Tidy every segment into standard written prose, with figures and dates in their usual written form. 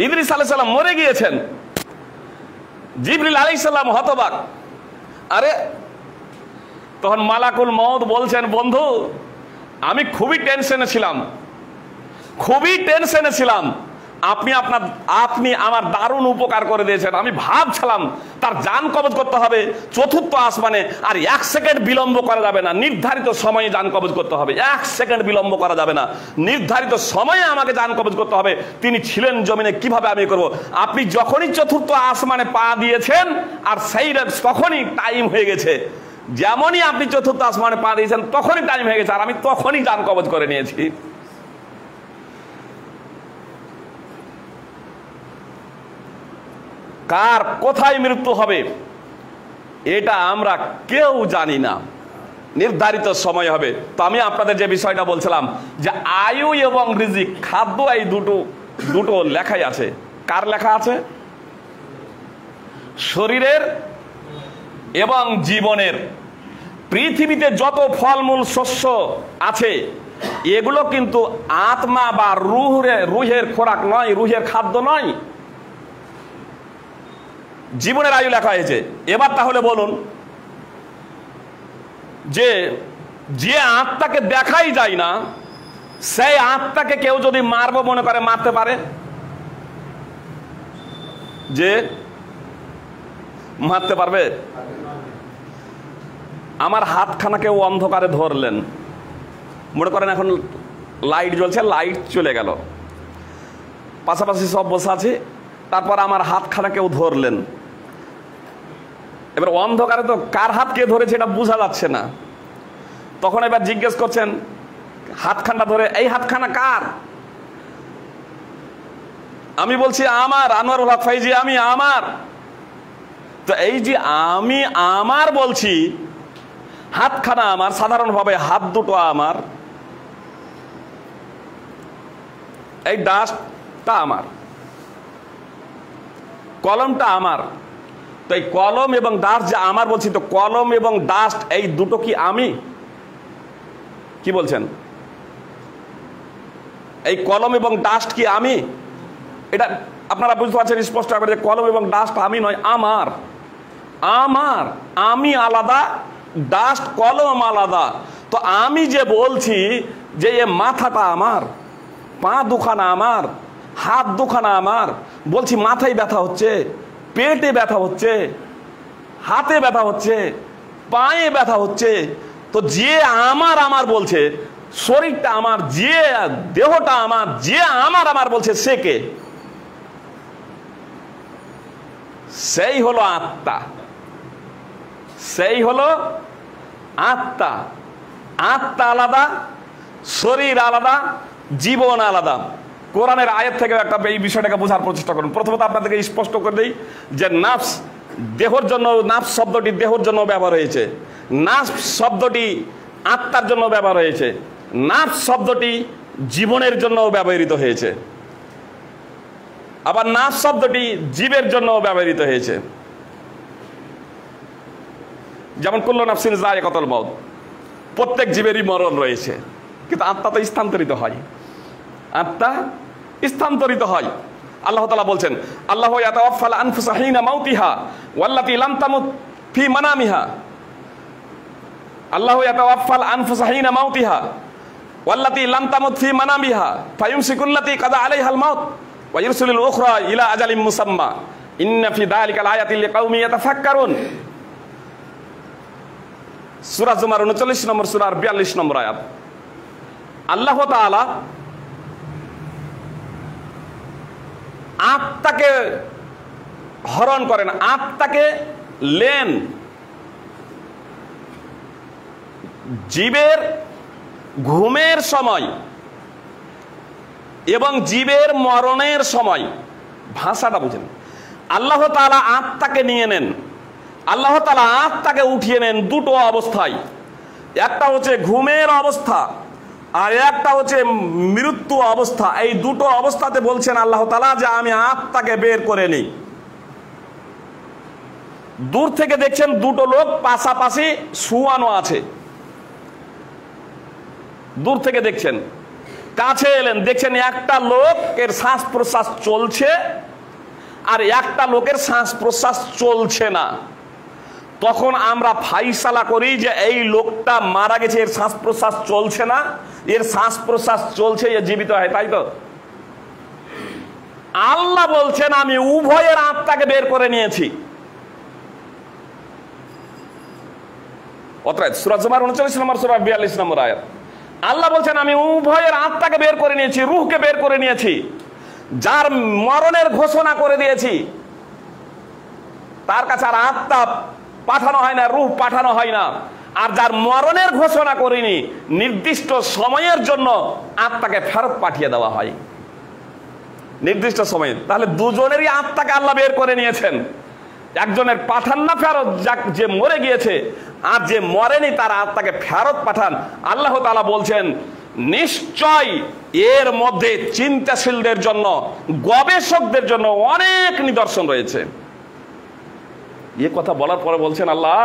ইদ্রিস আলাইহিস সালাম মরে গিয়েছেন। জিবরিল আলাইহিস সালাম হতবাক। আরে তখন মালাকুল মউত বলছেন, বন্ধু আমি খুবই টেনশনে ছিলাম, আপনি আমার দারুণ উপকার করে দিয়েছেন। আমি ভাবছিলাম তার জান কবজ করতে হবে চতুর্থ আসমানে, আর 1 সেকেন্ড বিলম্ব করা যাবে না, নির্ধারিত সময়ে জান কবজ করতে হবে, 1 সেকেন্ড বিলম্ব করা যাবে না, নির্ধারিত সময়ে আমাকে জান কবজ করতে হবে। তিনি ছিলেন জমিনে, কিভাবে আমি করব? আপনি যখনই চতুর্থ আসমানে পা দিয়েছেন আর সেই তখনই টাইম হয়ে গেছে, যেমনই আপনি চতুর্থ আসমানে পা দিয়েছেন তখনই টাইম হয়ে গেছে, আর আমি তখনই জান কবজ করে নিয়েছি। কার কোথায় মৃত্যু হবে এটা আমরা কেউ জানি না, নির্ধারিত সময় হবে। তো আমি আপনাদের যে বিষয়টা বলছিলাম যে আয়ু এবং রিজিক, খাদ্য, এই দুটো লেখাই আছে। কার লেখা আছে? শরীরের এবং জীবনের। পৃথিবীতে যত ফলমূল শস্য আছে এগুলো কিন্তু আত্মা বা রুহের খোরাক নয়, রুহের খাদ্য নয়, জীবনের আয়ু লেখা হয়েছে। এবার তাহলে বলুন, যে আত্মাকে দেখাই যায় না সেই আত্মাকে কেউ যদি মারবো মনে করে মারতে পারে? যে মারতে পারবে? আমার হাতখানা কেউ অন্ধকারে ধরলেন, মনে করেন এখন লাইট জ্বলছে, লাইট চলে গেল, পাশাপাশি সব বসে আছে, তারপর আমার হাতখানা কেউ ধরলেন। এবার অন্ধকারে তো কার হাত কে ধরেছে এটা বোঝা যাচ্ছে না, তখন এবার জিজ্ঞেস করছেন হাতখানা ধরে, এই হাতখানা কার? আমি বলছি আমার, আনোয়ারুল হক ফাইজি, আমি আমার। তো এই যে আমি আমার বলছি, হাতখানা আমার, সাধারণভাবে হাত দুটো আমার, এই ডাস্টটা আমার, কলমটা আমার। তো এই কলম এবং ডাস্ট যে আমার বলছি, তো কলম এবং ডাস্ট এই দুটো কি আমি? কি বলছেন? এই কলম এবং ডাস্ট কি আমি? এটা আপনারা বুঝতে পারছেন স্পষ্ট করে যে কলম এবং ডাস্ট আমি নয়, আমার। আমি আলাদা, ডাস্ট কলম আলাদা। তো আমি যে বলছি যে এ মাথাটা আমার, পা দুখানা আমার, হাত দুখানা আমার, বলছি মাথায় ব্যথা হচ্ছে, পেটে ব্যথা হচ্ছে, হাতে ব্যথা হচ্ছে, পায়ে ব্যথা হচ্ছে। তো যে আমার বলছে, শরীরটা আমার, যে দেহটা আমার, যে আমার বলছে, সে কে? সেই হলো আত্মা, সেই হলো আত্মা। আত্মা আলাদা, শরীর আলাদা, জীবন আলাদা। কোরআনের আয়াত থেকে একটা এই বিষয়টাকে বোঝার প্রচেষ্টা করুন। প্রথমত আপনাদেরকে স্পষ্ট করে দিই যে নাফস দেহর জন্য, নাফস শব্দটি দেহর জন্য ব্যবহার হয়েছে, নাফস শব্দটি আত্মার জন্য ব্যবহার হয়েছে, নাফস শব্দটি জীবনের জন্য ব্যবহৃত হয়েছে, আবার নাফস শব্দটি জীবের জন্য ব্যবহৃত হয়েছে। যেমন কুল্লু নাফসিন যায়কাতুল মাউত, প্রত্যেক জীবেরই মরণ রয়েছে, কিন্তু আত্মা তো স্থানান্তরিত হয়, আত্মা স্থানান্তরিত হয়। আল্লাহ তাআলা বলছেন, আল্লাহু ইয়াতাওয়াফাল আনফুসা হিনা মাউতিহা ওয়াল্লাতী লাম তামুত ফি মানামিহা। আল্লাহু ইয়াতাওয়াফাল আনফুসা হিনা মাউতিহা ওয়াল্লাতী লাম তামুত ফি মানামিহা ফায়ুমসিকুল্লাতী কাদা আলাইহাল মাউত ওয়া ইরসিলুল উখরা ইলা আজালিম মুসাম্মা ইন্না ফি যালিকা লায়াতিন লিকাউমিন ইয়াতাফাক্কারুন। সূরা জুমার 39 নম্বর সূরার 42 নম্বর আয়াত। আল্লাহ তাআলা আত্মাকে হরণ করেন, আত্মাকে লেন। জীবের ঘুমের সময় এবং জীবের মরণের সময়, ভাষাটা বুঝেন, আল্লাহ তাআলা আত্মাকে নিয়ে নেন, আল্লাহ তাআলা আত্মাকে উঠিয়ে নেন দুটো অবস্থায়। একটা হচ্ছে ঘুমের অবস্থা আর একটা হচ্ছে মৃত্যু অবস্থা। এই দুটো অবস্থাতে বলছেন আল্লাহ তাআলা যে আমি আত্মাকে বের করে নিই। দূর থেকে দেখছেন দুটো লোক পাশাপাশি শুয়ানো আছে, দূর থেকে দেখছেন। কাছে এলেন, দেখছেন একটা লোকের শ্বাস প্রশ্বাস চলছে আর একটা লোকের শ্বাস প্রশ্বাস চলছে না। তখন আমরা ফাইসালা করি যে এই লোকটা মারা গেছে, এর শ্বাস প্রশ্বাস চলছে না, এর শ্বাস প্রশ্বাস চলছে, এ জীবিত হয়, তাই তো? আল্লাহ বলছেন আমি উভয়ের আত্মাকে বের করে নিয়েছি। সূরা জুমার 39 নম্বর সূরা 42 নম্বর আয়াত। আল্লাহ বলছেন আমি উভয়ের আত্মাকে বের করে নিয়েছি, রূহকে বের করে নিয়েছি। যার মরণের ঘোষণা করে দিয়েছি তার কাছে আর আত্মা পাঠানো হয় না, রূহ পাঠানো হয় না। আর যার মরণের ঘোষণা করিনি, নির্দিষ্ট সময়ের জন্য আত্মাকে ফেরত পাঠিয়ে দেওয়া হয়, নির্দিষ্ট সময়ে। তাহলে দুজনেরই আত্মাকে আল্লাহ বের করে নিয়েছেন। একজনের পাঠান না ফেরত, যে মরে গিয়েছে, আর যে মরেনি তার আত্মাকে ফেরত পাঠান। আল্লাহ তাআলা বলছেন নিশ্চয় এর মধ্যে চিন্তাশীলদের জন্য, গবেষকদের জন্য অনেক নিদর্শন রয়েছে। এ কথা বলার পরে বলছেন আল্লাহ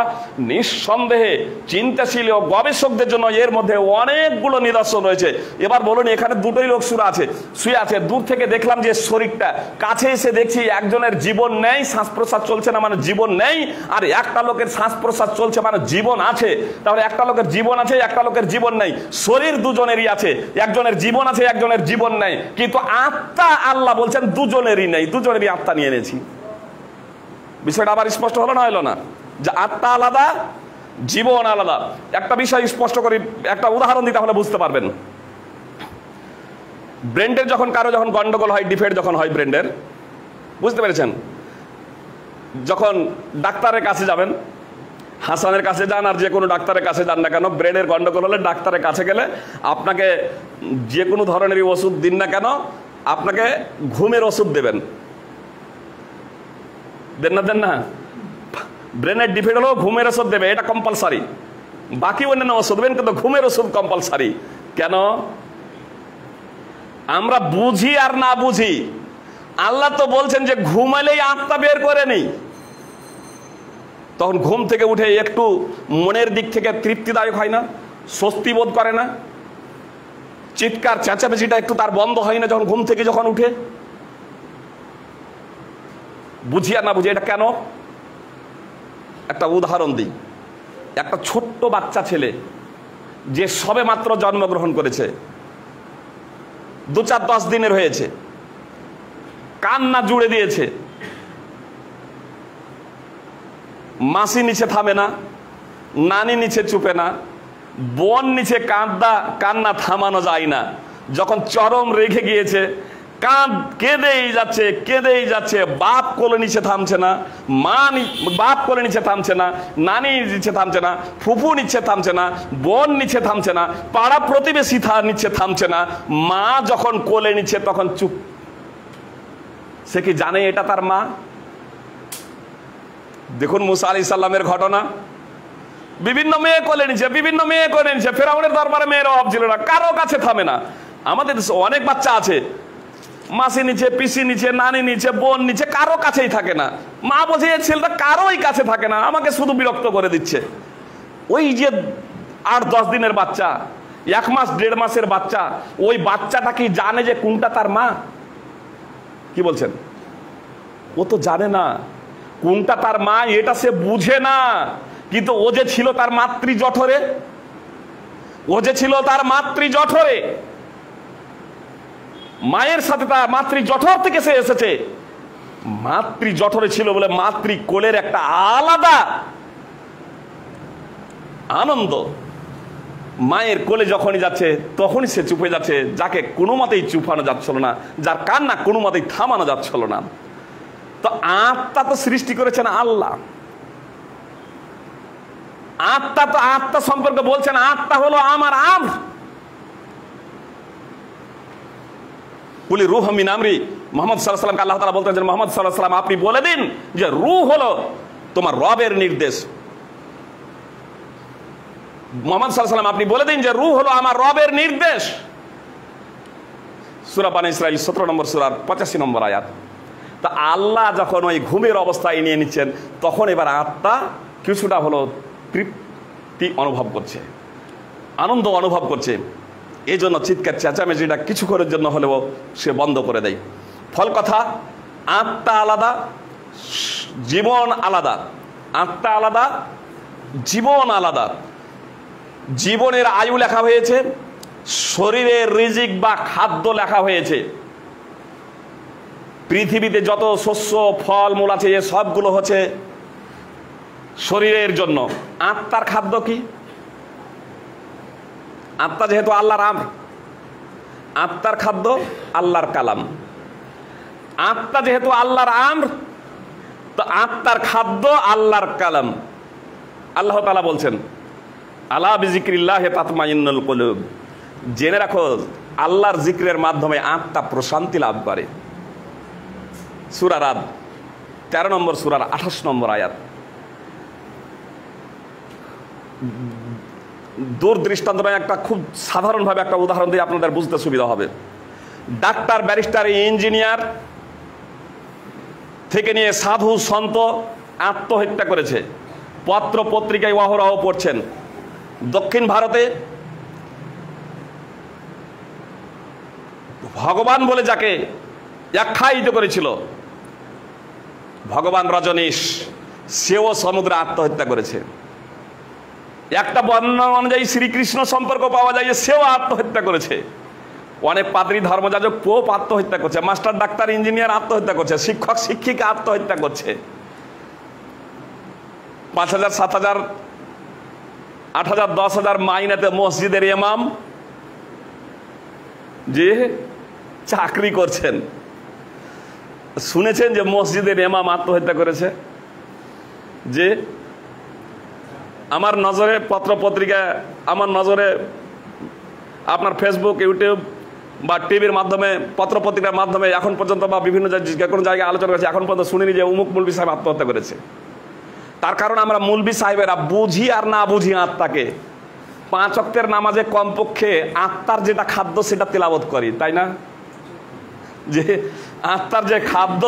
নিঃসন্দেহে চিন্তাশীল ও গবেষকদের জন্য এর মধ্যে অনেকগুলো নিদর্শন রয়েছে। এবার বলুন, এখানে দুটোই লোক শুয়ে আছে। দূর থেকে দেখলাম যে শরীরটা, কাছে এসে দেখছি একজনের জীবন নেই, শ্বাস প্রশ্বাস চলছে না মানে জীবন নেই, আর একটা লোকের শ্বাস প্রশ্বাস চলছে মানে জীবন আছে। তাহলে একটা লোকের জীবন আছে, একটা লোকের জীবন নেই। শরীর দুজনেরই আছে, একজনের জীবন আছে, একজনের জীবন নেই, কিন্তু আত্মা আল্লাহ বলছেন দুজনেরই নেই, দুজনেরই আত্মা নিয়ে এনেছি। বিষয়টা আবার স্পষ্ট হলো না, হলো না? যে আত্মা আলাদা, জীবন আলাদা। একটা বিষয় স্পষ্ট করি, একটা উদাহরণ দিতে হলে বুঝতে পারবেন। ব্রেন্ডের যখন কারো যখন গন্ডগোল হয়, ডিফেক্ট যখন হয় ব্রেন্ডের, বুঝতে পেরেছেন? যখন ডাক্তারের কাছে যাবেন, হাসানের কাছে যান আর যে কোনো ডাক্তারের কাছে যান না কেন, ব্রেনের গন্ডগোল হলে ডাক্তারের কাছে গেলে আপনাকে যে কোনো ধরনেরই ওষুধ দিন না কেন, আপনাকে ঘুমের ওষুধ দেবেন, দেন না? ব্রেনের ডিফেক্ট হলো ঘুমের ওষুধ দেবে, এটা কম্পালসারি। বাকি অন্যান্য ওষুধ দেবেন, কিন্তু ঘুমের ওষুধ কম্পালসারি। কেন? আমরা বুঝি আর না বুঝি, আল্লাহ তো বলছেন যে ঘুমালেই আত্মা বের করে নেই। তখন ঘুম থেকে উঠে একটু মনের দিক থেকে তৃপ্তিদায়ক হয় না? স্বস্তি বোধ করে না? চিৎকার চেঁচামেচিটা একটু তার বন্ধ হয় না যখন ঘুম থেকে যখন উঠে? বুঝি আর না বুঝি, এটা কেন? একটা উদাহরণ দিই। একটা ছোট্ট বাচ্চা ছেলে যে সবে মাত্র জন্মগ্রহণ করেছে, 2-4-10 দিনের হয়েছে, কান্না জুড়ে দিয়েছে, মাসি নিচে থামে না, নানি নিচে চুপে না, বোন নিচে কান্না থামানো যায় না। যখন চরম রেগে গিয়েছে, কেঁদেই যাচ্ছে, বাপ কোলে নিচে থামছে না, বাপ কোলে নিচে থামছে না, নানি নিচে থামছে না, ফুফু নিচে থামছে না, বোন নিচে থামছে না, পাড়া প্রতিবেশী নিচে থামছে না, মা যখন কোলে নিচে তখন চুপ। সে কি জানে এটা তার মা? দেখুন মুসা আলাইহিস সালামের ঘটনা, বিভিন্ন মেয়ে কোলে নিচে, ফেরাউনের দরবারে মেয়ের অভাব ছিল না, কারো কাছে থামে না। আমাদের অনেক বাচ্চা আছে, মাসি নিচে, পিসি নিচে, নানি নিচে, বোন নিচে, কারো কাছেই থাকে না। মা বলছে এই ছেলেটা কারোই কাছে থাকে না, আমাকে শুধু বিরক্ত করে দিচ্ছে। ওই যে 8-10 দিনের বাচ্চা, 1 মাস 1.5 মাসের বাচ্চা, ওই বাচ্চাটা কি জানে যে কোনটা তার মা? কি বলছেন? ও তো জানে না কোনটা তার মা, এটা সে বুঝে না। কিন্তু ও যে ছিল তার মাতৃ জঠরে, মায়ের সাথে তার মাতৃ জঠর থেকে সে এসেছে। মাতৃ জঠরে ছিল বলে মাতৃ কোলের একটা আলাদা আনন্দ। মায়ের কোলে যখনই যাচ্ছে তখনই সে চুপ হয়ে যাচ্ছে, যাকে কোনো মতেই চুপানো যাচ্ছিল না, যার কান্না কোনো মতেই থামানো যাচ্ছিল না। তো আত্মা তো সৃষ্টি করেছেন আল্লাহ। আত্মা সম্পর্কে বলছেন আত্মা হলো আমার বলি রূহ মিন আমরি। মুহাম্মদ সাল্লাল্লাহু আলাইহি ওয়াসাল্লামকে আল্লাহ তাআলা বলতেন, মুহাম্মদ সাল্লাল্লাহু আলাইহি ওয়াসাল্লাম আপনি বলে দিন যে রূহ হলো তোমার রবের নির্দেশ। মুহাম্মদ সাল্লাল্লাহু আলাইহি ওয়াসাল্লাম আপনি বলে দিন যে রূহ হলো আমার রবের নির্দেশ। সূরা বনী ইসরাঈল 17 নম্বর সূরার 85 নম্বর আয়াত। তা আল্লাহ যখন ওই ঘুমের অবস্থায় নিয়ে নিচ্ছেন, তখন এবার আত্মা কিছুটা হলো তৃপ্তি অনুভব করছে, আনন্দ অনুভব করছে। এই জন্য চিৎকার চেঁচামেচিটা কিছুক্ষণের জন্য হলেও সে বন্ধ করে দেয়। ফল কথা, আত্মা আলাদা, জীবন আলাদা। আত্মা আলাদা, জীবন আলাদা। জীবনের আয়ু লেখা হয়েছে, শরীরের রিজিক বা খাদ্য লেখা হয়েছে। পৃথিবীতে যত শস্য ফল মূল আছে এ সবগুলো হচ্ছে শরীরের জন্য। আত্মার খাদ্য কি? আত্মা যেহেতু আল্লাহর আমর, আত্মার খাদ্য আল্লাহর কালাম। আত্মা যেহেতু আল্লাহর আমর, তো আত্মার খাদ্য আল্লাহর কালাম। আল্লাহ তাআলা বলছেন, আলা বিজিক্রিল্লাহি তাতমাইন্নুল কুলুব, জেনে রাখো আল্লাহর জিক্রের মাধ্যমে আত্মা প্রশান্তি লাভ করে। সূরা রাদ 13 নম্বর সূরার 28 নম্বর আয়াত। দূর দৃষ্টান্ত নয়, একটা খুব সাধারণভাবে একটা উদাহরণ দিয়ে আপনাদের বুঝতে সুবিধা হবে। ডাক্তার, ব্যারিস্টার, ইঞ্জিনিয়ার থেকে নিয়ে সাধু সন্ত আত্মহত্যা করেছে। পত্র পত্রিকায় অহরহ পড়ছেন। দক্ষিণ ভারতে ভগবান বলে যাকে আখ্যায়িত করেছিল ভগবান রজনীশ, সেও সমুদ্রে আত্মহত্যা করেছে। একটা বর্ণনা অনুযায়ী শ্রীকৃষ্ণ সম্পর্ক পাওয়া যায় যে সেও আত্মহত্যা করেছে। অনেক পাদ্রী, ধর্মযাজক, পোপ আত্মহত্যা করছে। মাস্টার, ডাক্তার, ইঞ্জিনিয়ার আত্মহত্যা করছে। শিক্ষক, শিক্ষিকা আত্মহত্যা করছে। 5,000, 7,000, 8,000, 10,000 মাইনেতে মসজিদের ইমাম যে চাকরি করছেন, শুনেছেন যে মসজিদের ইমাম আত্মহত্যা করেছে? যে আমার নজরে পত্র পত্রিকা, আমার নজরে আপনার ফেসবুক, ইউটিউব বা টিভির মাধ্যমে, পত্র পত্রিকার মাধ্যমে এখন পর্যন্ত বা বিভিন্ন কোনো জায়গায় আলোচনা করেছে, এখন পর্যন্ত শুনিনি যে অমুক মৌলভী সাহেব আত্মহত্যা করেছে। তার কারণ আমরা মৌলভী সাহেবেরা বুঝি আর না বুঝি আত্মাকে। 5 ওয়াক্তের নামাজে কমপক্ষে আত্মার যেটা খাদ্য সেটা তেলাওয়াত করি, তাই না? যে আত্মার যে খাদ্য,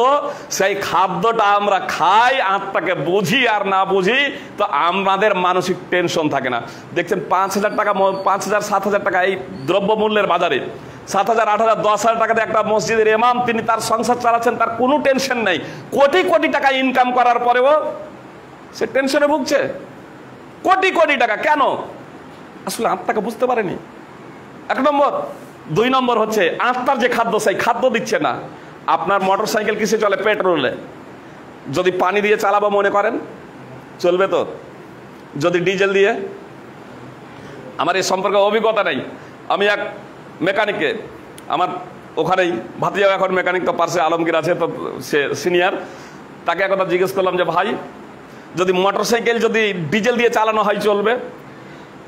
সেই খাদ্যটা আমরা খাই, আত্মাকে বুঝি আর না বুঝি, তো আমাদের মানসিক টেনশন থাকে না। দেখছেন 5,000 টাকা, 5,000, 7,000 টাকা এই দ্রব্যমূল্যের বাজারে 7,000, 8,000, 10,000 টাকাতে একটা মসজিদের ইমাম, তিনি তার সংসার চালাচ্ছেন, তার কোনো টেনশন নেই। কোটি কোটি টাকা ইনকাম করার পরেও সে টেনশনে ভুগছে। কোটি কোটি টাকা কেন? আসলে আত্মাকে বুঝতে পারেনি, 1 নম্বর। 2 নম্বর হচ্ছে আত্মার যে খাদ্য, সেই খাদ্য দিচ্ছে না। আপনার মোটর সাইকেল কিসে চলে? পেট্রোলে। যদি পানি দিয়ে চালাবো মনে করেন, চলবে তো? যদি ডিজেল দিয়ে? আমার এই সম্পর্কে অভিজ্ঞতা নেই। আমি এক মেকানিককে, আমার ওখানেই ভাতিজা এখন মেকানিক, তো পাশে আলমগীর আছে, তো সে সিনিয়র, তাকে একথা জিজ্ঞেস করলাম যে ভাই, যদি মোটর সাইকেল যদি ডিজেল দিয়ে চালানো হয় চলবে?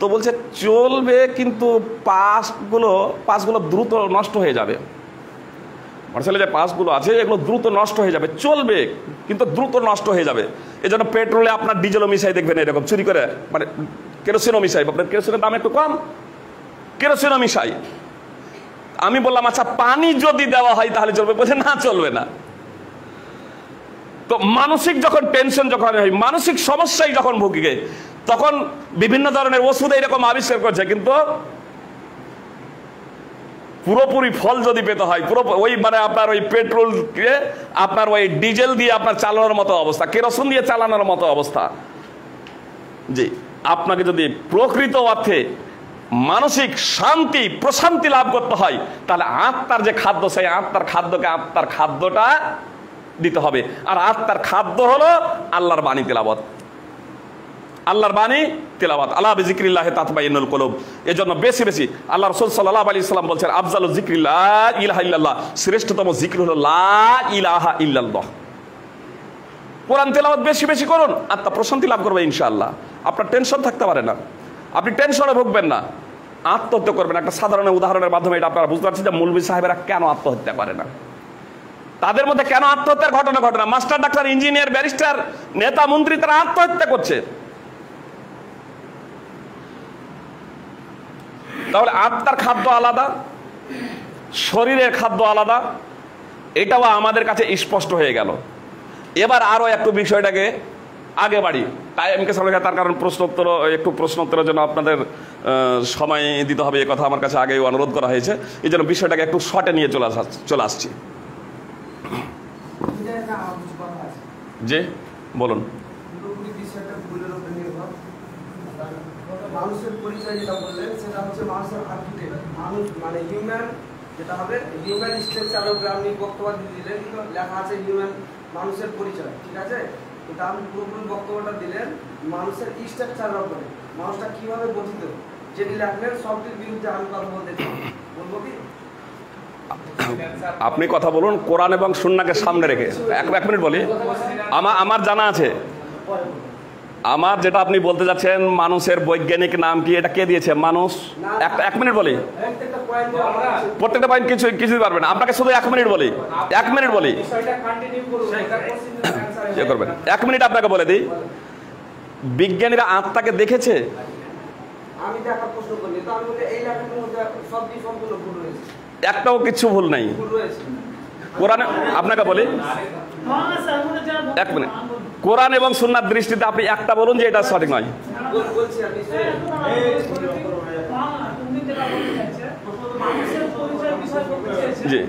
তো বলছে চলবে, কিন্তু পাসগুলো দ্রুত নষ্ট হয়ে যাবে। মোটরসাইকেলে যে পাসগুলো আছে এগুলো দ্রুত নষ্ট হয়ে যাবে। চলবে কিন্তু দ্রুত নষ্ট হয়ে যাবে। এই জন্য পেট্রোলে আপনার ডিজেলও মিশাই দেখবেন এরকম চুরি করে, মানে কেরোসিনও মিশাই। আপনার কেরোসিনের দাম একটু কম, কেরোসিনও মিশাই। আমি বললাম আচ্ছা পানি যদি দেওয়া হয় তাহলে চলবে? বলছে না, চলবে না। তো মানসিক যখন টেনশন যখন হয়, মানসিক সমস্যায় যখন ভুগে, তখন বিভিন্ন ধরনের ওষুধ এরকম আবিষ্কার করছে, কিন্তু পুরোপুরি ফল যদি পেতে হয়, ওই মানে আপনার ওই পেট্রোলকে আপনার ওই ডিজেল দিয়ে আপনার চালানোর মতো অবস্থা, কেরোসিন দিয়ে চালানোর মতো অবস্থা। জি, আপনাকে যদি প্রকৃত অর্থে মানসিক শান্তি, প্রশান্তি লাভ করতে হয়, তাহলে আত্মার যে খাদ্য, সেই আত্মার খাদ্যকে আত্মার খাদ্যটা দিতে হবে। আর আত্মার খাদ্য হলো আল্লাহর বাণী তেলাওয়াত। আল্লাহর বাণী তেলাওয়াত। আলা বিজিক্রিল্লাহি তাতমাইন্নুল কুলুব। এজন্য বেশি বেশি আল্লাহ রাসূল সাল্লাল্লাহু আলাইহি সাল্লাম বলছেন, আফজালু যিকরি লা ইলাহা ইল্লাল্লাহ, শ্রেষ্ঠতম জিকির হলো লা ইলাহা ইল্লাল্লাহ। কোরআন তেলাওয়াত বেশি বেশি করুন, আত্মা প্রশান্তি লাভ করবে ইনশাআল্লাহ। আপনার টেনশন থাকতে পারে না, আপনি টেনশনে ভুগবেন না, আত্মহত্যা করবেন। একটা সাধারণ উদাহরণের মাধ্যমে এটা আপনারা বুঝতে পারছেন যে মৌলভী সাহেবেরা কেন আত্মহত্যা করে না, তাদের মধ্যে কেন আত্মহত্যার ঘটনা ঘটে না। মাস্টার, ডাক্তার, ইঞ্জিনিয়ার, ব্যারিস্টার, নেতা, মন্ত্রী, তারা আত্মহত্যা করছে। তাহলে আত্মার খাদ্য আলাদা, শরীরের খাদ্য আলাদা, এটাও আমাদের কাছে স্পষ্ট হয়ে গেল। এবার আরো একটু বিষয়টাকে আগে বাড়ি। টাইমকে সামনে তার কারণ প্রশ্নোত্তরের জন্য আপনাদের সময় দিতে হবে, এ কথা আমার কাছে আগেই অনুরোধ করা হয়েছে। এই জন্য বিষয়টাকে একটু শর্টে নিয়ে চলে আসছি। জি বলুন। মানুষের পরিচয় যেটা বললেন সেটা হচ্ছে মানুষের আর্কিটেক্ট, মানুষ মানে হিউম্যান যেটা হবে হিউম্যান স্ট্রাকচারের উপরে আপনি বক্তব্য দিলেন, কিন্তু লেখা আছে হিউম্যান মানুষের পরিচয়, ঠিক আছে? কিন্তু আপনি পুরোপুরি বক্তব্যটা দিলেন মানুষের স্ট্রাকচারের উপরে, মানুষটা কিভাবে গঠিত, যেটি লেখলেন সবটির বিরুদ্ধে আমি কথা বলতে চাই। বলবো কি? আপনি কথা বলুন কোরআন এবং সুন্নাহকে সামনে রেখে। এক মিনিট বলি। আমার জানা আছে, আমার যেটা আপনি বলতে যাচ্ছেন মানুষের বৈজ্ঞানিক নাম কি, এটা কে দিয়েছে? মানুষ। এক মিনিট বলি, প্রত্যেকটা পয়েন্ট কিছু পারবে না। আপনাকে শুধু 1 মিনিট বলি, 1 মিনিট বলি, ইয়ে করবেন। 1 মিনিট আপনাকে বলে দিই, বিজ্ঞানীরা আত্মাকে দেখেছে? আমি দেখার প্রশ্ন করি, তো আমি বলি এই লেখার মধ্যে সবই সম্পূর্ণ ভুল রয়েছে, একটাও কিছু ভুল নাই কোরআনে। আপনাকে বলি 1 মিনিট, কোরআন এবং সুন্নাহর দৃষ্টিতে আপনি একটা বলুন যে এটা সঠিক নয়। জি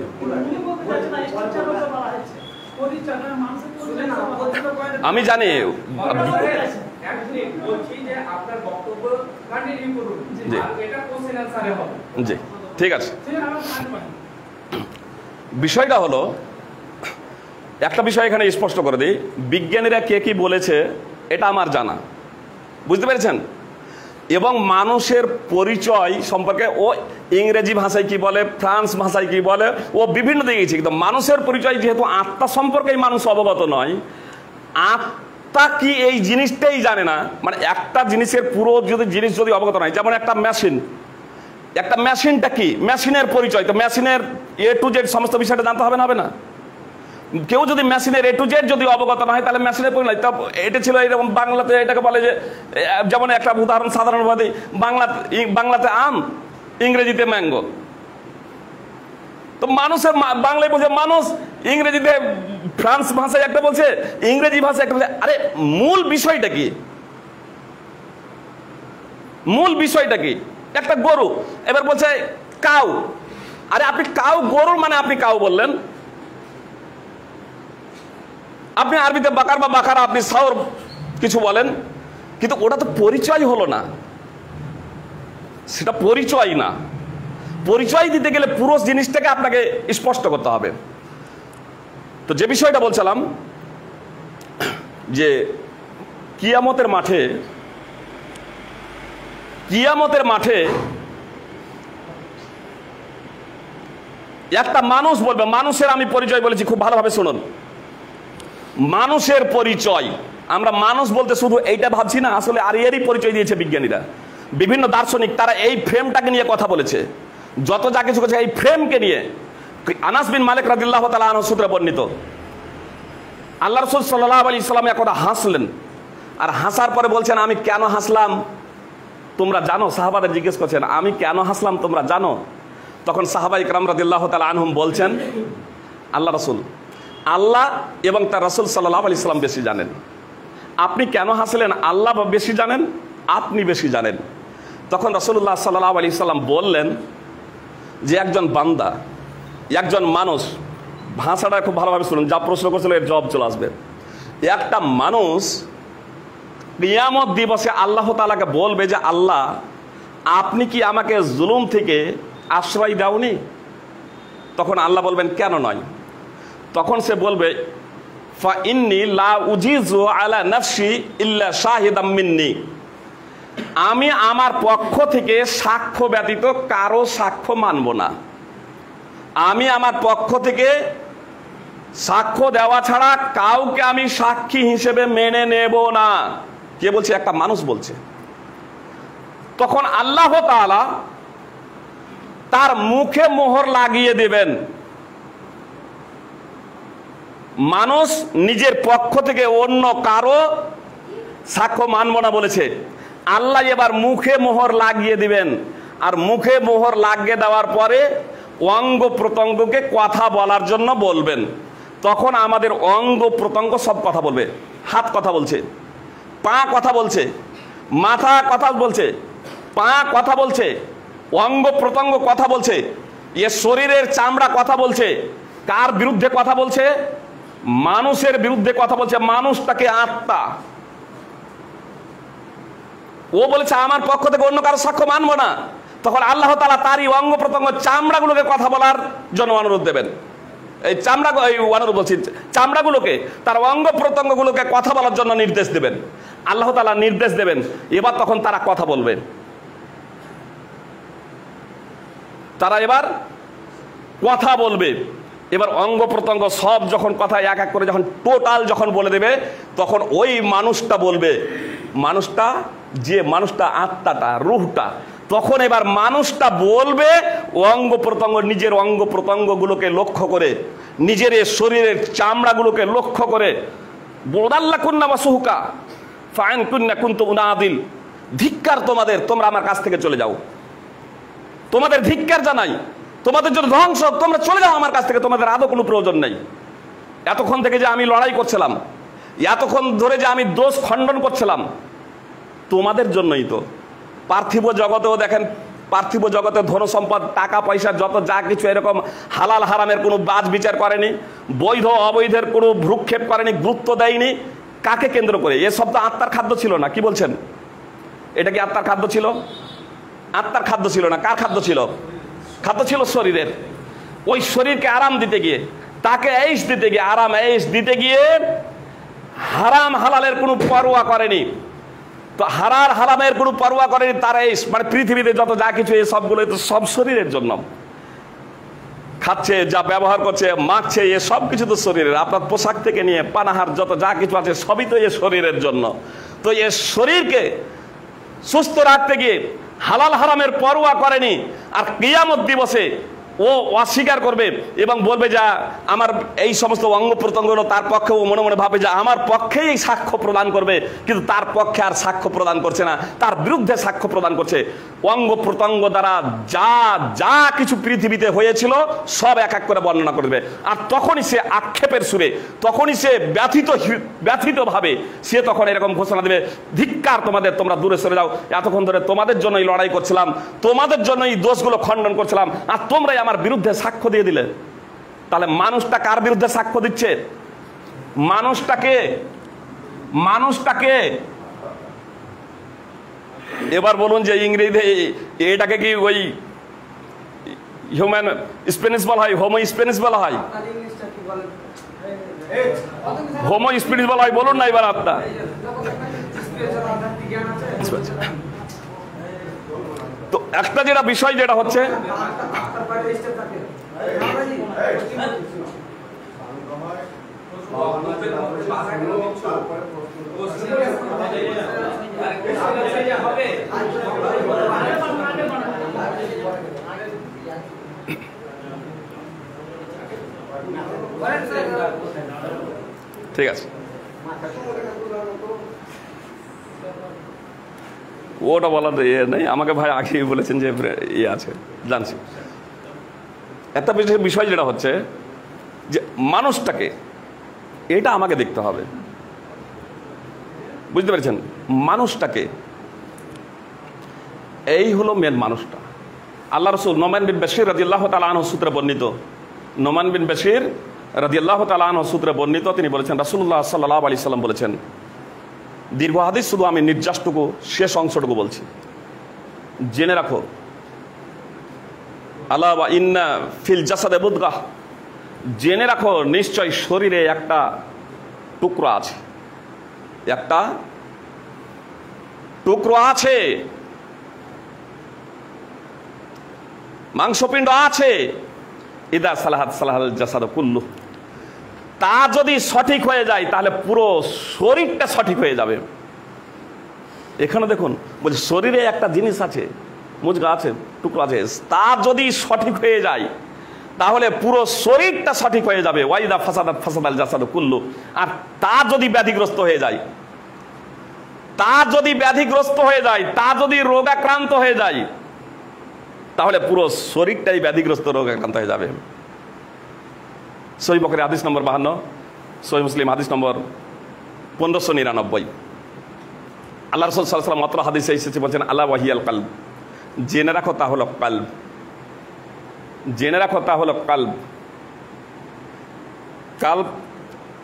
আমি জানি, জি ঠিক আছে। বিষয়টা হলো, একটা বিষয় এখানে স্পষ্ট করে দিই, বিজ্ঞানীরা কে কি বলেছে এটা আমার জানা, বুঝতে পেরেছেন? এবং মানুষের পরিচয় সম্পর্কে ও ইংরেজি ভাষায় কি বলে, ফ্রান্স ভাষায় কি বলে, ও বিভিন্ন দিকে গেছে, কিন্তু মানুষের পরিচয় যেহেতু আত্মা সম্পর্কেই মানুষ অবগত নয়, আত্মা কি এই জিনিসটাই জানে না। মানে একটা জিনিসের পুরো জিনিস যদি অবগত নয়, যেমন একটা মেশিনটা কি, মেশিনের পরিচয়, তো মেশিনের A to Z সমস্ত বিষয়টা জানতে হবে না? কেউ যদি মেশিনের A to Z যদি অবগত না হয় তাহলে মেশিনের পরিচয়, এটা ছিল এরকম। বাংলাতে এটাকে বলে যে, যেমন একটা উদাহরণ সাধারণভাবে, বাংলাতে আম, ইংরেজিতে ম্যাঙ্গো। তো মানুষের বাংলায় বলছে মানুষ, ইংরেজিতে ফ্রান্স ভাষায় একটা বলছে, ইংরেজি ভাষায় একটা বলছে। আরে মূল বিষয়টা কি? মূল বিষয়টা কি? একটা গরু, এবার বলছে কাউ। আরে আপনি কাউ, গরুর মানে আপনি কাউ বললেন, আপনি আরবিতে বাকার বা বাকারা, আপনি সাওর কিছু বলেন, কিন্তু ওটা তো পরিচয় হলো না, সেটা পরিচয় না। পরিচয় দিতে গেলে পুরো জিনিসটাকে আপনাকে স্পষ্ট করতে হবে। তো যে বিষয়টা বলছিলাম যে কিয়ামতের মাঠে একটা মানুষ বলবে, মানুষের আমি পরিচয় বলেছি, খুব ভালোভাবে শুনুন। মানুষের পরিচয়, আমরা মানুষ বলতে শুধু এইটা ভাবছি না, আসলে আর এরই পরিচয় দিয়েছে বিজ্ঞানীরা, বিভিন্ন দার্শনিক, তারা এই ফ্রেমটাকে নিয়ে কথা বলেছে। যত যা কিছু করছে এই ফ্রেমকে নিয়ে। আনাস বিন মালিক রাদিয়াল্লাহু তাআলা আনহু সূত্রে বর্ণিত, আল্লাহ রাসূল সাল্লাল্লাহু আলাইহি ওয়াসাল্লাম একদা হাসলেন, আর হাসার পরে বলছেন আমি কেন হাসলাম তোমরা জানো? সাহাবাদের জিজ্ঞেস করছেন আমি কেন হাসলাম তোমরা জানো? তখন সাহাবা ইকরাম রাদিয়াল্লাহু তাআলা আনহুম বলছেন, আল্লাহ রাসূল, আল্লাহ এবং তার রাসূল সাল্লাল্লাহু আলাইহি ওয়াসাল্লাম বেশি জানেন। আপনি কেন হাসলেন? আল্লাহ বেশি জানেন, আপনি বেশি জানেন। তখন রাসূলুল্লাহ সাল্লাল্লাহু আলাইহি ওয়াসাল্লাম বললেন যে একজন বান্দা, একজন মানুষ, ভাষাটা খুব ভালোভাবে শুনুন, যা প্রশ্ন করছিল এর জবাব চলে আসবে। একটা মানুষ কিয়ামত দিবসে আল্লাহ তাআলাকে বলবে যে আল্লাহ আপনি কি আমাকে জুলুম থেকে আশ্রয় দাওনি? তখন আল্লাহ বলবেন কেন নয়? তখন সে বলবে ফা ইন্নী লা উজিজু আলা নাফসি ইল্লা শাহিদাম মিন্নি, আমি আমার পক্ষ থেকে সাক্ষ্য ব্যতীত কারো সাক্ষ্য মানব না। আমি আমার পক্ষ থেকে সাক্ষ্য দেওয়া ছাড়া কাউকে আমি সাক্ষী হিসেবে মেনে নেব না। কে বলছে? একটা মানুষ বলছে। তখন আল্লাহ তাআলা তার মুখে মোহর লাগিয়ে দেবেন। মানুষ নিজের পক্ষ থেকে অন্য কারো সাক্ষ্য মানব না বলেছে, আল্লাহ এবার মুখে মোহর লাগিয়ে দিবেন। আর মুখে মোহর লাগিয়ে দেওয়ার পরে অঙ্গ প্রত্যঙ্গকে কথা বলার জন্য বলবেন। তখন আমাদের অঙ্গ প্রত্যঙ্গ সব কথা বলবে। হাত কথা বলছে, পা কথা বলছে, মাথা কথা বলছে, পা কথা বলছে, অঙ্গ প্রত্যঙ্গ কথা বলছে, এ শরীরের চামড়া কথা বলছে। কার বিরুদ্ধে কথা বলছে? মানুষের বিরুদ্ধে কথা বলছে। মানুষটাকে আত্মা। ও বলেছে আমার পক্ষ থেকে অন্য কারো সাক্ষ্য মানবো না। তখন আল্লাহ তাআলা তারই অঙ্গ প্রত্যঙ্গ চামড়াগুলোকে কথা বলার জন্য অনুরোধ দেবেন। এই অনুরোধ বলছি, চামড়াগুলোকে, তার অঙ্গ প্রত্যঙ্গগুলোকে কথা বলার জন্য নির্দেশ দেবেন। আল্লাহ তাআলা নির্দেশ দেবেন, এবার তখন তারা কথা বলবে। তারা এবার কথা বলবে। এবার অঙ্গ প্রত্যঙ্গ সব যখন কথা এক এক করে যখন টোটাল যখন বলে দেবে, তখন ওই মানুষটা বলবে, মানুষটা যে মানুষটা আত্মাটা, রূহটা, তখন এবার মানুষটা বলবে অঙ্গ প্রত্যঙ্গ, নিজের অঙ্গ প্রত্যঙ্গগুলোকে লক্ষ্য করে, নিজের শরীরের চামড়াগুলোকে লক্ষ্য করে, বোদাল্লা কুন্না বা সুহুকা ফাইন কুন্না কুন্তু উনাদিল, ধিক্কার তোমাদের, তোমরা আমার কাছ থেকে চলে যাও, তোমাদের ধিক্কার জানাই, তোমাদের জন্য ধ্বংস, তোমরা চলে যাও আমার কাছ থেকে, তোমাদের আদৌ কোনো প্রয়োজন নেই। এতক্ষণ থেকে যে আমি লড়াই করছিলাম, এতক্ষণ ধরে যে আমি দোষ খণ্ডন করছিলাম, তোমাদের জন্যই তো। পার্থিব জগতেও দেখেন, পার্থিব জগতে ধন সম্পদ, টাকা পয়সা, যত যা কিছু, এরকম হালাল হারামের কোনো বাজ বিচার করেনি, বৈধ অবৈধের কোনো ভ্রুক্ষেপ করেনি, গুরুত্ব দেয়নি। কাকে কেন্দ্র করে? এসব তো আত্মার খাদ্য ছিল না। কি বলছেন? এটা কি আত্মার খাদ্য ছিল? আত্মার খাদ্য ছিল না। কার খাদ্য ছিল? খাদ্য ছিল শরীরের। ওই শরীরকে আরাম দিতে গিয়ে, তাকে এইশ দিতে গিয়ে, আরাম এইশ দিতে গিয়ে হারাম হালালের কোনো পরোয়া করেনি। তো হারার হারামের কোনো পরোয়া করেনি। তার এইশ মানে পৃথিবীতে যত যা কিছু, এই সবগুলো তো সব শরীরের জন্য। খাচ্ছে, যা ব্যবহার করছে, মাখছে, এ সব কিছু তো শরীরের। আপনার পোশাক থেকে নিয়ে পানাহার যত যা কিছু আছে, সবই তো এ শরীরের জন্য। তো এ শরীরকে সুস্থ রাখতে গিয়ে হালাল হারামের পরোয়া করেনি। আর কিয়ামত দিবসে ও অস্বীকার করবে এবং বলবে যে আমার এই সমস্ত অঙ্গ প্রত্যঙ্গগুলো তার পক্ষে, ও মনে মনে ভাবে যে আমার পক্ষেই সাক্ষ্য প্রদান করবে, কিন্তু তার পক্ষে আর সাক্ষ্য প্রদান করছে না, তার বিরুদ্ধে সাক্ষ্য প্রদান করছে। অঙ্গ প্রত্যঙ্গ দ্বারা যা যা কিছু পৃথিবীতে হয়েছিল সব এক এক করে বর্ণনা করবে। আর তখনই সে আক্ষেপের সুরে, তখনই সে ব্যথিতভাবে সে তখন এরকম ঘোষণা দেবে, ধিক্কার তোমাদের, তোমরা দূরে সরে যাও, এতক্ষণ ধরে তোমাদের জন্যই লড়াই করছিলাম, তোমাদের জন্যই দোষগুলো খণ্ডন করছিলাম, আর তোমরাই আমার বিরুদ্ধে সাক্ষ্য দিয়ে দিলে। তাহলে মানুষটা কার বিরুদ্ধে সাক্ষ্য দিচ্ছে? মানুষটাকে এবার বলুন যে ইংরেজিতে এটাকে কি ওই হিউম্যান স্পেনিশ বলা হয়, হোমো স্পেনিশ বলা হয়, হোমো স্পেনিশ বলা হয়? বলুন না এবার আপনার। তো একটা যেটা বিষয় যেটা হচ্ছে, ঠিক আছে, ওটা বলার ইয়ে নেই। আমাকে ভাই আগে বলেছেন যে ইয়ে আছে, জানছি। একটা বিষয় যেটা হচ্ছে যে মানুষটাকে, এটা আমাকে দেখতে হবে, বুঝতে পেরেছেন? মানুষটাকে, এই হলো মেন মানুষটা। আল্লাহ রসুল নোমান বিন বশির রাদিয়াল্লাহু তাআলা আনহু সূত্রে বর্ণিত, নোমান বিন বশির রাদিয়াল্লাহু তাআলা আনহু সূত্রে বর্ণিত, তিনি বলেছেন রাসূলুল্লাহ সাল্লাল্লাহু আলাইহি সাল্লাম বলেছেন, দীর্ঘ হাদিস, শুধু আমি নির্যাসটুকু, শেষ অংশটুকু বলছি, জেনে রাখো, আলা ওয়া ইন্না ফিল জাসাদে মুদগাহ, জেনে রাখো নিশ্চয় শরীরে একটা টুকরো আছে, একটা টুকরো আছে, মাংসপিণ্ড আছে, ইদা সালাহাত সালাহাল জাসাদ কুল্লু, তা যদি সঠিক হয়ে যায় তাহলে পুরো শরীরটা সঠিক হয়ে যাবে। এখানে দেখুন বলছে শরীরে একটা জিনিস আছে, মুজগা আছে, টুকরো আছে, তা যদি সঠিক হয়ে যায় তাহলে পুরো শরীরটা সঠিক হয়ে যাবে। ওয়াইদা ফাসাদাত ফাসাদাল জাসাদ কুল্লু, আর তা যদি ব্যাধিগ্রস্ত হয়ে যায়, তা যদি ব্যাধিগ্রস্ত হয়ে যায়, তা যদি রোগাক্রান্ত হয়ে যায়, তাহলে পুরো শরীরটাই ব্যাধিগ্রস্ত, রোগাক্রান্ত হয়ে যাবে। সহিহ বুখারী হাদিস নম্বর 52, সহিহ মুসলিম হাদিস নম্বর 1599। আল্লাহ রাসূল সাল্লাল্লাহু আলাইহি ওয়াসাল্লাম মাত্র হাদিসে এসেছে, বলছেন আলা ওয়াহিয়াল কালব, জেনে রাখো তা হলো কালব, জেনে রাখো তা হলো কালব। কালব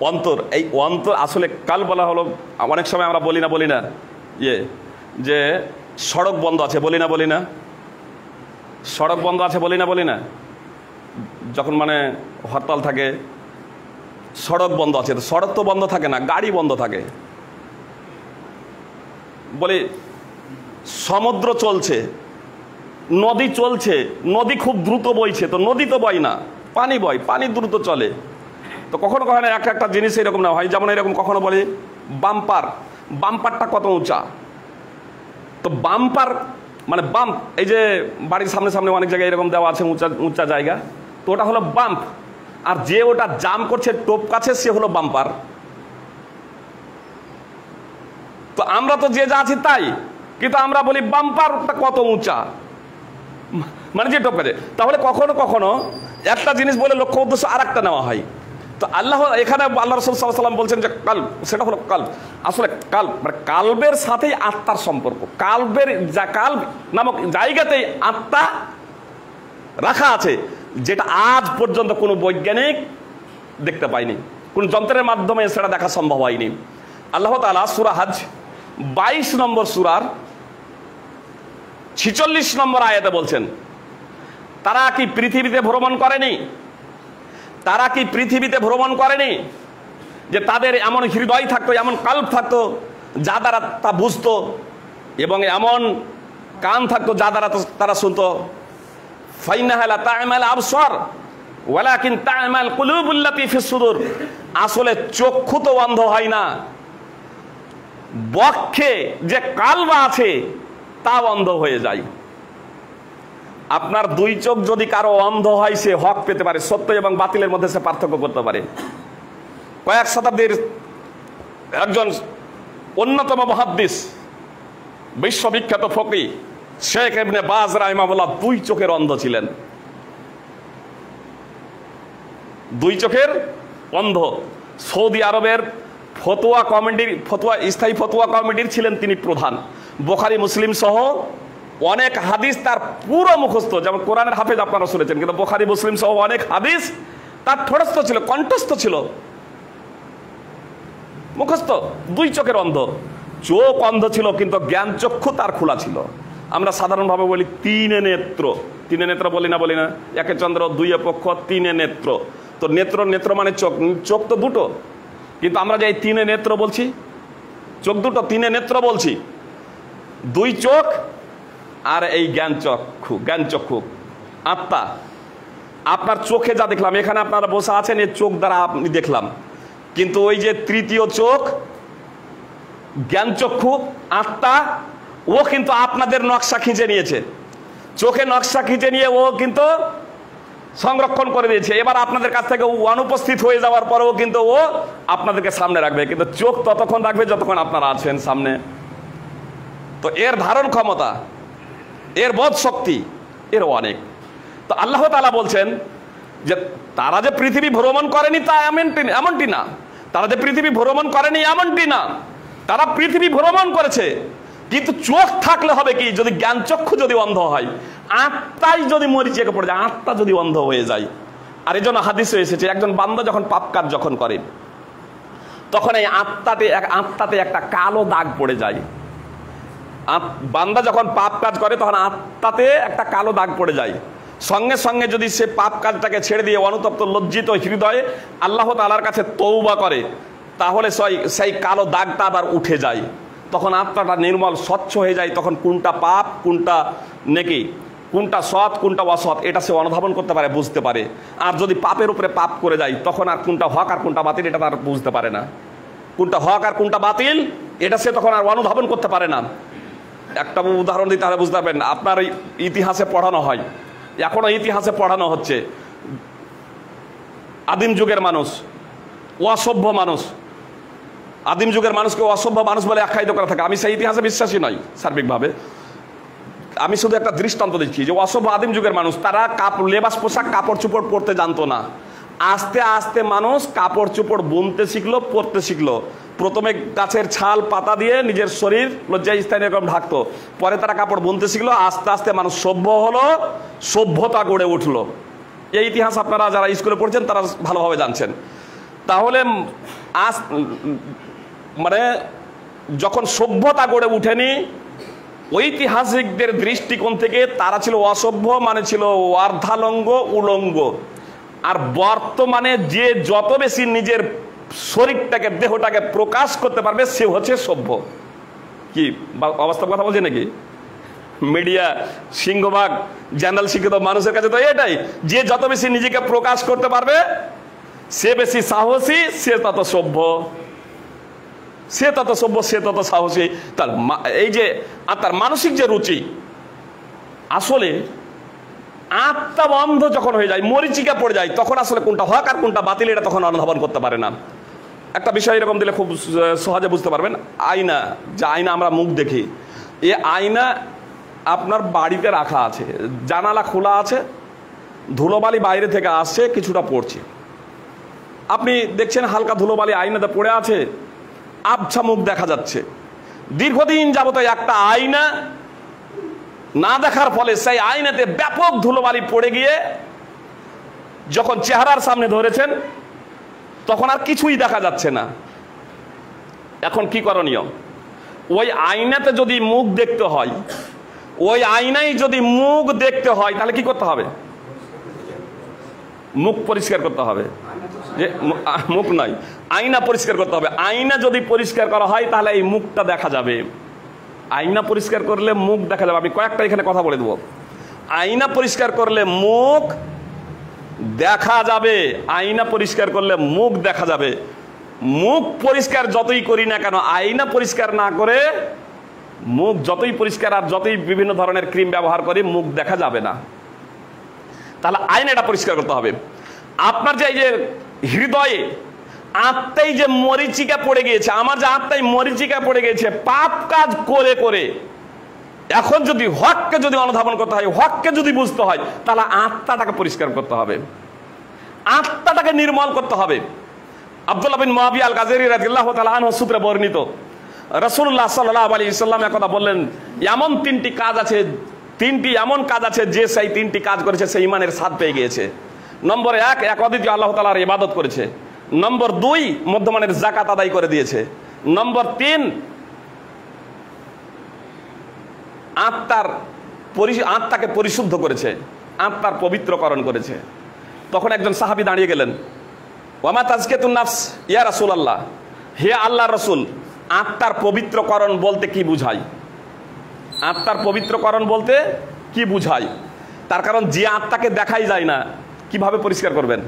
অন্তর, এই অন্তর আসলে কাল বলা হলো, অনেক সময় আমরা বলি না যে সড়ক বন্ধ আছে, বলি না সড়ক বন্ধ আছে, বলি না যখন মানে হরতাল থাকে, সড়ক বন্ধ আছে। তো সড়ক তো বন্ধ থাকে না, গাড়ি বন্ধ থাকে। বলি সমুদ্র চলছে, নদী চলছে, নদী খুব দ্রুত বইছে, তো নদী তো বয় না, পানি বয়, পানি দ্রুত চলে। তো কখনো কখনো একটা জিনিস এরকম না হয়, যেমন এরকম কখনো বলি বাম্পারটা কত উঁচা, তো বাম্পার মানে বাম্প, এই যে বাড়ির সামনে অনেক জায়গায় এরকম দেওয়া আছে উঁচা জায়গা, তো ওটা হলো বাম্প। আর যে ওটা জাম করছে, টোপকাছে, সে হলো বাম্পার। তো আমরা তো যে যা আছি তাই, কিন্তু আমরা বলি বাম্পারটা কত উঁচা, মানে যে টোপকাছে। তাহলে কখনো কখনো একটা জিনিস বলে লক্ষ্য উদ্দেশ্য আর একটা নেওয়া হয়। তো এখানে আল্লাহ রাসূল সাল্লাল্লাহু আলাইহি ওয়াসাল্লাম বলছেন যে কালব, সেটা হলো কালব। আসলে কালব মানে কালবের সাথেই আত্মার সম্পর্ক। কালবের কালব নামক জায়গাতেই আত্মা রাখা আছে, যেটা আজ পর্যন্ত কোনো বৈজ্ঞানিক দেখতে পায়নি, কোন যন্ত্রের মাধ্যমে সেটা দেখা সম্ভব হয়নি। আল্লাহ তাআলা সূরা হজ 22 নম্বর সূরার 46 নম্বর আয়াতে বলছেন, তারা কি পৃথিবীতে ভ্রমণ করেনি? তারা কি পৃথিবীতে ভ্রমণ করেনি যে তাদের এমন হৃদয় থাকতো, এমন কাল্ব থাকতো যা দ্বারা তা বুঝতো, এবং এমন কান থাকতো যা দ্বারা তারা শুনতো। ফাইন্নাহা লা তা'মাল আবসার ওয়ালাকিন তা'মাল কুলুবুল্লাতী ফিস সুদূর। আসলে চক্ষু তো অন্ধ হয় না, বক্ষে যে কাল্ব আছে তা অন্ধ হয়ে যায়। আপনার দুই চোখ যদি কারো অন্ধ হয়, সে হক পেতে পারে, সত্য এবং বাতিলের মধ্যে সে পার্থক্য করতে পারে। কয়েক শতাব্দীর একজন অন্যতম মুহাদ্দিস, বিশ্ববিখ্যাত ফকিহ শেখ ইবনে বাজ রাহিমাহুল্লাহ দুই চোখের অন্ধ ছিলেন, দুই চোখের অন্ধ। সৌদি আরবের স্থায়ী ফতোয়া কমিটির ছিলেন তিনি প্রধান। বুখারী মুসলিম সহ অনেক হাদিস তার পুরো মুখস্থ, যেমন কোরআনের হাফেজ আপনারা শুনেছেন, কিন্তু বুখারী মুসলিম সহ অনেক হাদিস তার ঠোঁটস্থ ছিল, কণ্ঠস্থ ছিল, মুখস্থ। দুই চোখের অন্ধ, চোখ অন্ধ ছিল কিন্তু জ্ঞান চক্ষু তার খোলা ছিল। আমরা সাধারণভাবে বলি তিনে নেত্র, তিনে নেত্র বলি না, একে চন্দ্র দুইয়ে পক্ষ তিনে নেত্র। তো নেত্র মানে চোখ, চোখ তো দুটো, কিন্তু আমরা যে তিনে নেত্র বলছি, চোখ দুটো, তিনে নেত্র বলছি, দুই চোখ আর এই জ্ঞান চক্ষু আত্মা। আপনার চোখে যা দেখলাম, এখানে আপনারা বসে আছেন, এই চোখ দ্বারা আপনি দেখলাম, কিন্তু ওই যে তৃতীয় চোখ জ্ঞান চক্ষু আত্মা, ও কিন্তু আপনাদের নকশা খিঁচে নিয়েছে, চোখে নকশা খিঁচে নিয়ে ও কিন্তু সংরক্ষণ করে দিয়েছে। এবার আপনাদের কাছ থেকে অনুপস্থিত হয়ে যাওয়ার পরেও কিন্তু ও আপনাদেরকে সামনে রাখবে, কিন্তু চোখ ততক্ষণ রাখবে যতক্ষণ আপনারা আছেন সামনে। তো এর ধারণ ক্ষমতা, এর বোধ শক্তি এর অনেক। তো আল্লাহ তাআলা বলছেন যে তারা যে পৃথিবী ভ্রমণ করেনি তা এমনটি না, তারা যে পৃথিবী ভ্রমণ করেনি এমনটি না, তারা পৃথিবী ভ্রমণ করেছে, কিন্তু চোখ থাকলে হবে কি, যদি জ্ঞান চক্ষু যদি অন্ধ হয়, আত্মাই যদি মরিচিকে পড়ে যায়, আত্মা যদি অন্ধ হয়ে যায়। আর এই জন্য হাদিসে এসেছে, একজন বান্দা যখন পাপ কাজ যখন করে, তখন এই আত্মাতে একটা কালো দাগ পড়ে যায়। বান্দা যখন পাপ কাজ করে তখন আত্মাতে একটা কালো দাগ পড়ে যায়। সঙ্গে সঙ্গে যদি সে পাপ কাজটাকে ছেড়ে দিয়ে অনুতপ্ত লজ্জিত হৃদয়ে আল্লাহ তাআলার কাছে তওবা করে, তাহলে সেই কালো দাগটা আবার উঠে যায়, তখন আত্মাটা নির্মল স্বচ্ছ হয়ে যায়। তখন কোনটা পাপ, কোনটা নেকি, কোনটা সৎ, কোনটা অসৎ, এটা সে অনুধাবন করতে পারে, বুঝতে পারে। আর যদি পাপের উপরে পাপ করে যায়, তখন আর কোনটা হক আর কোনটা বাতিল এটা তার বুঝতে পারে না। কোনটা হক আর কোনটা বাতিল এটা সে তখন আর অনুধাবন করতে পারে না। একটা উদাহরণ দিই তাহলে বুঝতে পারবেন। আপনার ইতিহাসে পড়ানো হয়, এখনো ইতিহাসে পড়ানো হচ্ছে, আদিম যুগের মানুষ, অসভ্য মানুষ, আদিম যুগের মানুষকে অসভ্য মানুষ বলে আখ্যায়িত করা থাকে। আমি সেই ইতিহাসে বিশ্বাসী নই সার্বিকভাবে, আমি শুধু একটা দৃষ্টান্ত দিচ্ছি যে অসভ্য আদিম যুগের মানুষ, তারা লেবাস পোশাক কাপড় চোপড় পরতে জানতো না। আস্তে আস্তে মানুষ কাপড় চোপড় বুনতে শিখলো, পরতে শিখলো। প্রথমে গাছের ছাল পাতা দিয়ে নিজের শরীর লজ্জাস্থানে এরকম ঢাকতো, পরে তারা কাপড় বুনতে শিখলো, আস্তে আস্তে মানুষ সভ্য হলো, সভ্যতা গড়ে উঠলো। এই ইতিহাস আপনারা যারা স্কুলে পড়ছেন তারা ভালোভাবে জানছেন। তাহলে মানে যখন সভ্যতা গড়ে উঠেনি, ঐতিহাসিকদের দৃষ্টিকোণ থেকে তারা ছিল অসভ্য, মানে ছিল অর্ধালঙ্গ, উলঙ্গ। আর বর্তমানে যে যত বেশি নিজের শরীরটাকে, দেহটাকে প্রকাশ করতে পারবে সে হচ্ছে সভ্য। কি অবস্থা কথা বলছে নাকি? মিডিয়া সিংহভাগ জেনারেল শিক্ষিত মানুষের কাছে তো এটাই, যে যত বেশি নিজেকে প্রকাশ করতে পারবে সে বেশি সাহসী, সে তত সভ্য, সে তত সভ্য, সে তত সাহসী। তার এই যে তার মানসিক যে রুচি, আসলে আত্মা বন্ধ যখন হয়ে যায়, মরিচিকা পড়ে যায়, তখন আসলে কোনটা হক আর কোনটা বাতিল এটা তখন অনুধাবন করতে পারে না। একটা বিষয় এরকম দিলে খুব সহজে বুঝতে পারবেন। আয়না, যে আয়না আমরা মুখ দেখি, এ আয়না আপনার বাড়িতে রাখা আছে, জানালা খোলা আছে, ধুলোবালি বাইরে থেকে আসছে, কিছুটা পড়ছে, আপনি দেখছেন হালকা ধুলোবালি আয়নাতে পড়ে আছে, আবছা মুখ দেখা যাচ্ছে। দীর্ঘদিন যাবত একটা আয়না না দেখার ফলে সেই আয়নাতে ব্যাপক ধুলোবালি পড়ে গিয়ে যখন চেহারার সামনে ধরেছেন তখন আর কিছুই দেখা যাচ্ছে না। এখন কি করণীয়? ওই আয়নাতে যদি মুখ দেখতে হয়, ওই আয়নায় যদি মুখ দেখতে হয়, তাহলে কি করতে হবে? মুখ পরিষ্কার করতে হবে। যে মুখ নয়, আয়না পরিষ্কার করতে হবে। আয়না যদি পরিষ্কার করা হয় তাহলে এই মুখটা দেখা যাবে। আয়না পরিষ্কার করলে মুখ দেখা যাবে। আমি কয়েকটা এখানে কথা বলে দেবো। আয়না পরিষ্কার করলে মুখ দেখা যাবে, আয়না পরিষ্কার করলে মুখ দেখা যাবে। মুখ পরিষ্কার যতই করি না কেন, আয়না পরিষ্কার না করে মুখ যতই পরিষ্কার আর যতই বিভিন্ন ধরনের ক্রিম ব্যবহার করি, মুখ দেখা যাবে না। তাহলে আয়নাটা পরিষ্কার করতে হবে। আপনার যে এই যে হৃদয়ে আত্মাই যে মরিচিকা পড়ে গিয়েছে, আমার যে আত্মায় মরিচিকা পড়ে গিয়েছে পাপ কাজ করে করে, এখন যদি হককে যদি অনুধাবন করতে হয়, হককে যদি বুঝতে হয়, তাহলে আত্মাটাকে পরিষ্কার করতে হবে, আত্মাটাকে নির্মল করতে হবে। আব্দুল্লাহ বিন মুআবিয়া আল গাজরি রাদিয়াল্লাহু তাআলা আনহু সূত্রে বর্ণিত, রাসূলুল্লাহ সাল্লাল্লাহু আলাইহি ওয়াসাল্লাম একথা বললেন, এমন তিনটি কাজ আছে, তিনটি এমন কাজ আছে যে সেই তিনটি কাজ করেছে সে ঈমানের স্বাদ পেয়ে গিয়েছে। নম্বর 1, এক অদ্বিতীয় আল্লাহ তাআলার ইবাদত করেছে। নম্বর 2, মধ্যমানের যাকাত আদায় করে দিয়েছে। নম্বর 3, আত্মাকে পরিশুদ্ধ করেছে, আত্মার পবিত্রকরণ করেছে। তখন একজন সাহাবী দাঁড়িয়ে গেলেন, ওয়ামা তাজকিয়াতুন নাফস ইয়া রাসূলুল্লাহ, হে আল্লাহর রাসূল, আত্মার পবিত্রকরণ বলতে কি বুঝায়? আত্মার পবিত্রকরণ বলতে কি বুঝায়? তার কারণ যে আত্মাকে দেখাই যায় না, কিভাবে পরিষ্কার করবেন?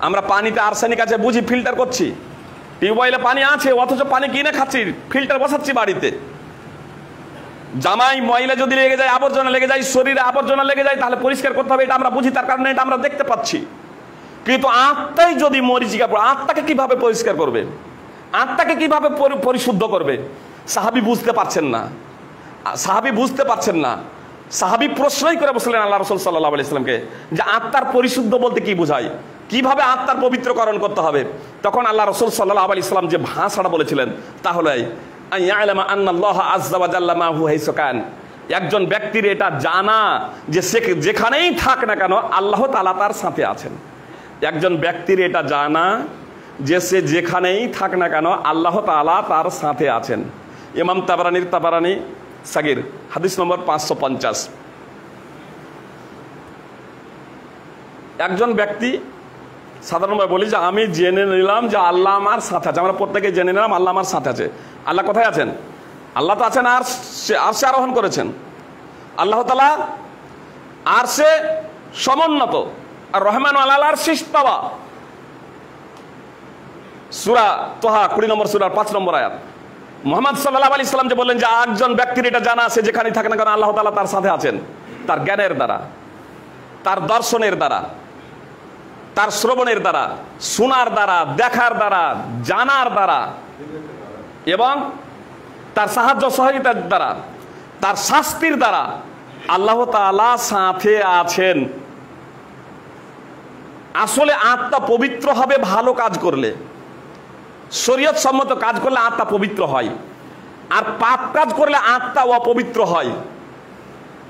আমরা পানিতে আর্সেনিক আছে বুঝি ফিল্টার করছি, টিউবওয়েলে পানি আছে অথচ পানি কিনে খাচ্ছি, ফিল্টার বসাচ্ছি বাড়িতে। জামাই ময়লা যদি লেগে যায়, আবর্জনা লেগে যায়, শরীরে আবর্জনা লেগে যায়, তাহলে পরিষ্কার করতে হবে, এটা আমরা বুঝি, তার কারণে এটা আমরা দেখতে পাচ্ছি। কিন্তু আত্মাই যদি মরিচিকা পড়ে, আত্মাকে কিভাবে পরিষ্কার করবে? আত্মাকে কিভাবে পরিশুদ্ধ করবে? সাহাবী বুঝতে পারছেন না, সাহাবী বুঝতে পারছেন না। সাহাবী প্রশ্নই করে বসলেন আল্লাহ রাসূল সাল্লাল্লাহু আলাইহি ওয়াসাল্লামকে যে আত্মার পরিশুদ্ধ বলতে কি বোঝায়, কিভাবে আত্মার পবিত্রকরণ করতে হবে? তখন আল্লাহ রাসূল সাল্লাল্লাহু আলাইহি ওয়াসাল্লাম যে ভাষাটা বলেছিলেন তা হলো আইয়ালামা আন্নাল্লাহ আযজা ওয়া জাল্লা মাহু হাইসু কান, একজন ব্যক্তির এটা জানা যে সে যেখানেই থাক না কেন আল্লাহ তাআলা তার সাথে আছেন। একজন ব্যক্তির এটা জানা যে সে যেখানেই থাক না কেন আল্লাহ তাআলা তার সাথে আছেন। ইমাম তাবারানি সাগির হাদিস নম্বর 550। একজন ব্যক্তি সাধারণভাবে বলি যে আমি জেনে নিলাম যে আল্লাহ আমার সাথে আছে, আমরা প্রত্যেকে জেনে নিলাম আল্লাহ আমার সাথে আছে। আল্লাহ কোথায় আছেন? আল্লাহ তো আছেন আর সে আরোহণ করেছেন। আল্লাহ তাআলা আরশে সমুন্নত, আর রহমান আলাল আরশি ইস্তাওয়া, সূরা তোহা 20 নম্বর সূরার 5 নম্বর আয়াত। মুহাম্মদ সাল্লাল্লাহু আলাইহি সাল্লাম যে বললেন যে একজন ব্যক্তির এটা জানা আছে যেখানেই থাকে না কেন আল্লাহ তাআলা তার সাথে আছেন, তার জ্ঞানের দ্বারা, তার দর্শনের দ্বারা, তার শ্রবণের দ্বারা, শোনার দ্বারা, দেখার দ্বারা, জানার দ্বারা এবং তার সাহায্য সহযোগিতার দ্বারা, তার শাস্তির দ্বারা আল্লাহ তাআলা সাথে আছেন। আসলে আত্মা পবিত্র হবে ভালো কাজ করলে, শরীয়ত সম্মত কাজ করলে আত্মা পবিত্র হয়, আর পাপ কাজ করলে আত্মা অপবিত্র হয়।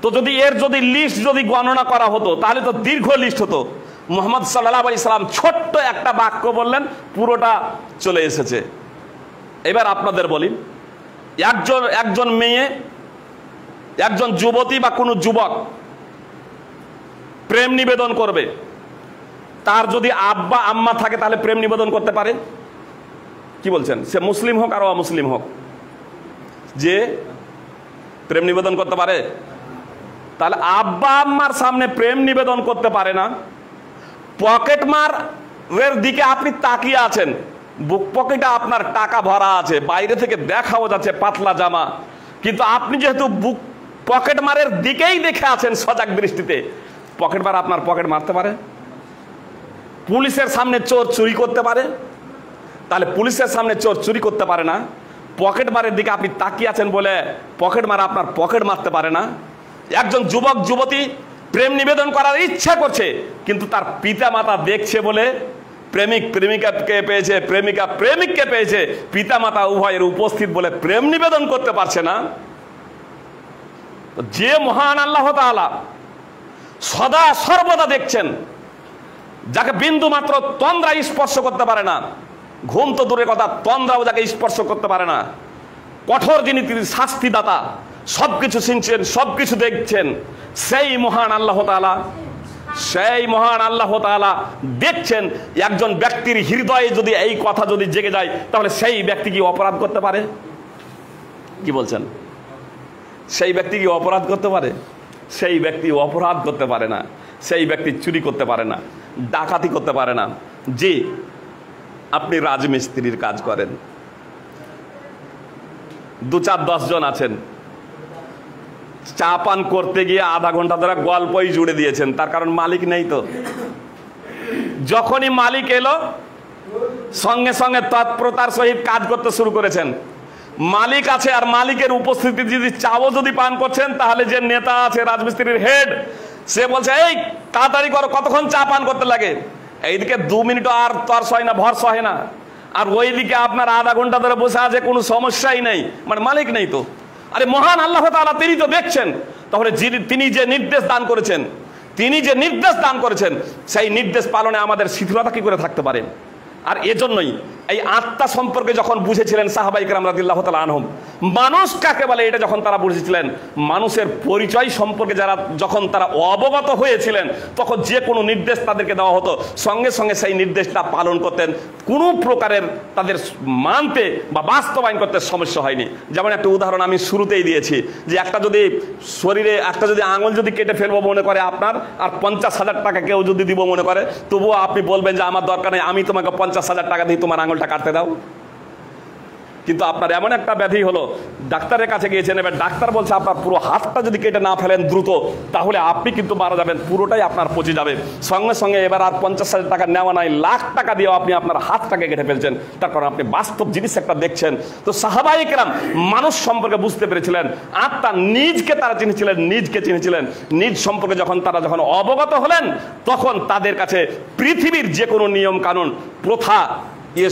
তো যদি এর যদি লিস্ট যদি গণনা করা হতো তাহলে তো দীর্ঘ লিস্ট হতো। মুহাম্মদ সাল্লাল্লাহু আলাইহি সাল্লাম ছোট্ট একটা বাক্য বললেন, পুরোটা চলে এসেছে। এবার আপনাদের বলি, একজন মেয়ে, একজন যুবতী বা কোনো যুবক প্রেম নিবেদন করবে, তার যদি আব্বা আম্মা থাকে তাহলে প্রেম নিবেদন করতে পারে? কি বলছেন? সে মুসলিম হোক আর অমুসলিম হোক, যে প্রেম নিবেদন করতে পারে? তাহলে আব্বা আম্মার সামনে প্রেম নিবেদন করতে পারে না। পকেট মারের দিকে আপনি তাকিয়ে আছেন, বুক পকেটে আপনার টাকা ভরা আছে, বাইরে থেকে দেখাও যাচ্ছে পাতলা জামা, কিন্তু আপনি যেহেতু বুক পকেট মারের দিকেই দেখে আছেন সজাগ দৃষ্টিতে, পকেট মার আপনার পকেট মারতে পারে? পুলিশের সামনে চোর চুরি করতে পারে? তাহলে পুলিশের সামনে চোর চুরি করতে পারে না। পকেট মারের দিকে আপনি তাকিয়ে আছেন বলে পকেট মার আপনার পকেট মারতে পারে না। একজন যুবক যুবতী প্রেম নিবেদন করার ইচ্ছা করছে, কিন্তু তার পিতা মাতা দেখছে বলে, প্রেমিক প্রেমিকাকে পেয়েছে, প্রেমিকা প্রেমিককে পেয়েছে, পিতা মাতা উভয়ের উপস্থিত বলে প্রেম নিবেদন করতে পারছে না। যে মহান আল্লাহ তাআলা সদা সর্বদা দেখছেন, যাকে বিন্দু মাত্র তন্দ্রা স্পর্শ করতে পারে না, ঘুম তো দূরের কথা, তন্দ্রাও যাকে স্পর্শ করতে পারে না, কঠোর যিনি, তিনি শাস্তিদাতা, সবকিছু শুনছেন, সবকিছু দেখছেন, সেই মহান আল্লাহ তাআলা, সেই মহান আল্লাহ তাআলা দেখছেন। একজন ব্যক্তির হৃদয়ে যদি এই কথা যদি জেগে যায়, তাহলে সেই ব্যক্তি কি অপরাধ করতে পারে? কি বলছেন? সেই ব্যক্তি কি অপরাধ করতে পারে? সেই ব্যক্তি অপরাধ করতে পারে না। সেই ব্যক্তি চুরি করতে পারে না, ডাকাতি করতে পারে না। যে আপনি রাজমিস্ত্রির কাজ করেন, 2-4-10 জন আছেন, চা পান করতে গিয়ে আধা ঘন্টা ধরে গল্পই জুড়ে দিয়েছেন, তার কারণ মালিক নেই। তো যখনই মালিক এলো, সঙ্গে সঙ্গে তৎপরতার সহিত কাজ করতে শুরু করেছেন। মালিক আছে, আর মালিকের উপস্থিতি যদি চাও যদি পান করছেন, তাহলে যে নেতা আছে, রাজমিস্ত্রির হেড, সে বলছে এই তাড়াতাড়ি করো, কতক্ষণ চা পান করতে লাগে? এইদিকে 2 মিনিটও আর তর সয় না, ভর সহে না, আর ওইদিকে আপনার আধা ঘন্টা ধরে বসে আছে, কোনো সমস্যাই নেই, মানে মালিক নেই। তো আরে মহান আল্লাহ তাআলা তিনি তো দেখছেন। তাহলে তিনি যে নির্দেশ দান করেছেন, সেই নির্দেশ পালনে আমাদের শিথিলতা কি করে থাকতে পারে? আর এজন্যই এই আত্মা সম্পর্কে যখন বুঝেছিলেন সাহাবায়ে কেরাম রাদিয়াল্লাহু তাআলা আনহুম, মানুষ কাকে বলে এটা যখন তারা বুঝেছিলেন, মানুষের পরিচয় সম্পর্কে যখন তারা অবগত হয়েছিলেন, তখন যে কোনো নির্দেশ তাদেরকে দেওয়া হতো, সঙ্গে সঙ্গে সেই নির্দেশটা পালন করতেন। কোনো প্রকারের তাদের মানতে বা বাস্তবায়ন করতে সমস্যা হয়নি। যেমন একটা উদাহরণ আমি শুরুতেই দিয়েছি, যে একটা যদি শরীরে একটা যদি আঙুল যদি কেটে ফেলবো মনে করে আপনার, আর 50,000 টাকা কেউ যদি দিব মনে করে, তবুও আপনি বলবেন যে আমার দরকার নেই, আমি তোমাকে 50,000 টাকা দিই, তোমার আঙুলটা কাটতে দাও। কিন্তু আপনার এমন একটা ব্যাধি হলো, ডাক্তারের কাছে গিয়েছেন, এবার ডাক্তার বলছে আপনার পুরো হাতটা যদি কেটে না ফেলেন দ্রুত, তাহলে আপনি কিন্তু মারা যাবেন, পুরোটাই আপনার পচে যাবে। সঙ্গে সঙ্গে এবার আর 50,000 টাকা নেওয়া নাই, লাখ টাকা দিয়েও আপনি আপনার হাতটাকে কেটে ফেলছেন, তার কারণ আপনি বাস্তব জিনিস একটা দেখছেন। তো সাহাবায়ে কেরাম মানুষ সম্পর্কে বুঝতে পেরেছিলেন, আত্মা নিজকে তারা চিনেছিলেন, নিজ সম্পর্কে যখন অবগত হলেন, তখন তাদের কাছে পৃথিবীর যে কোনো নিয়ম কানুন প্রথা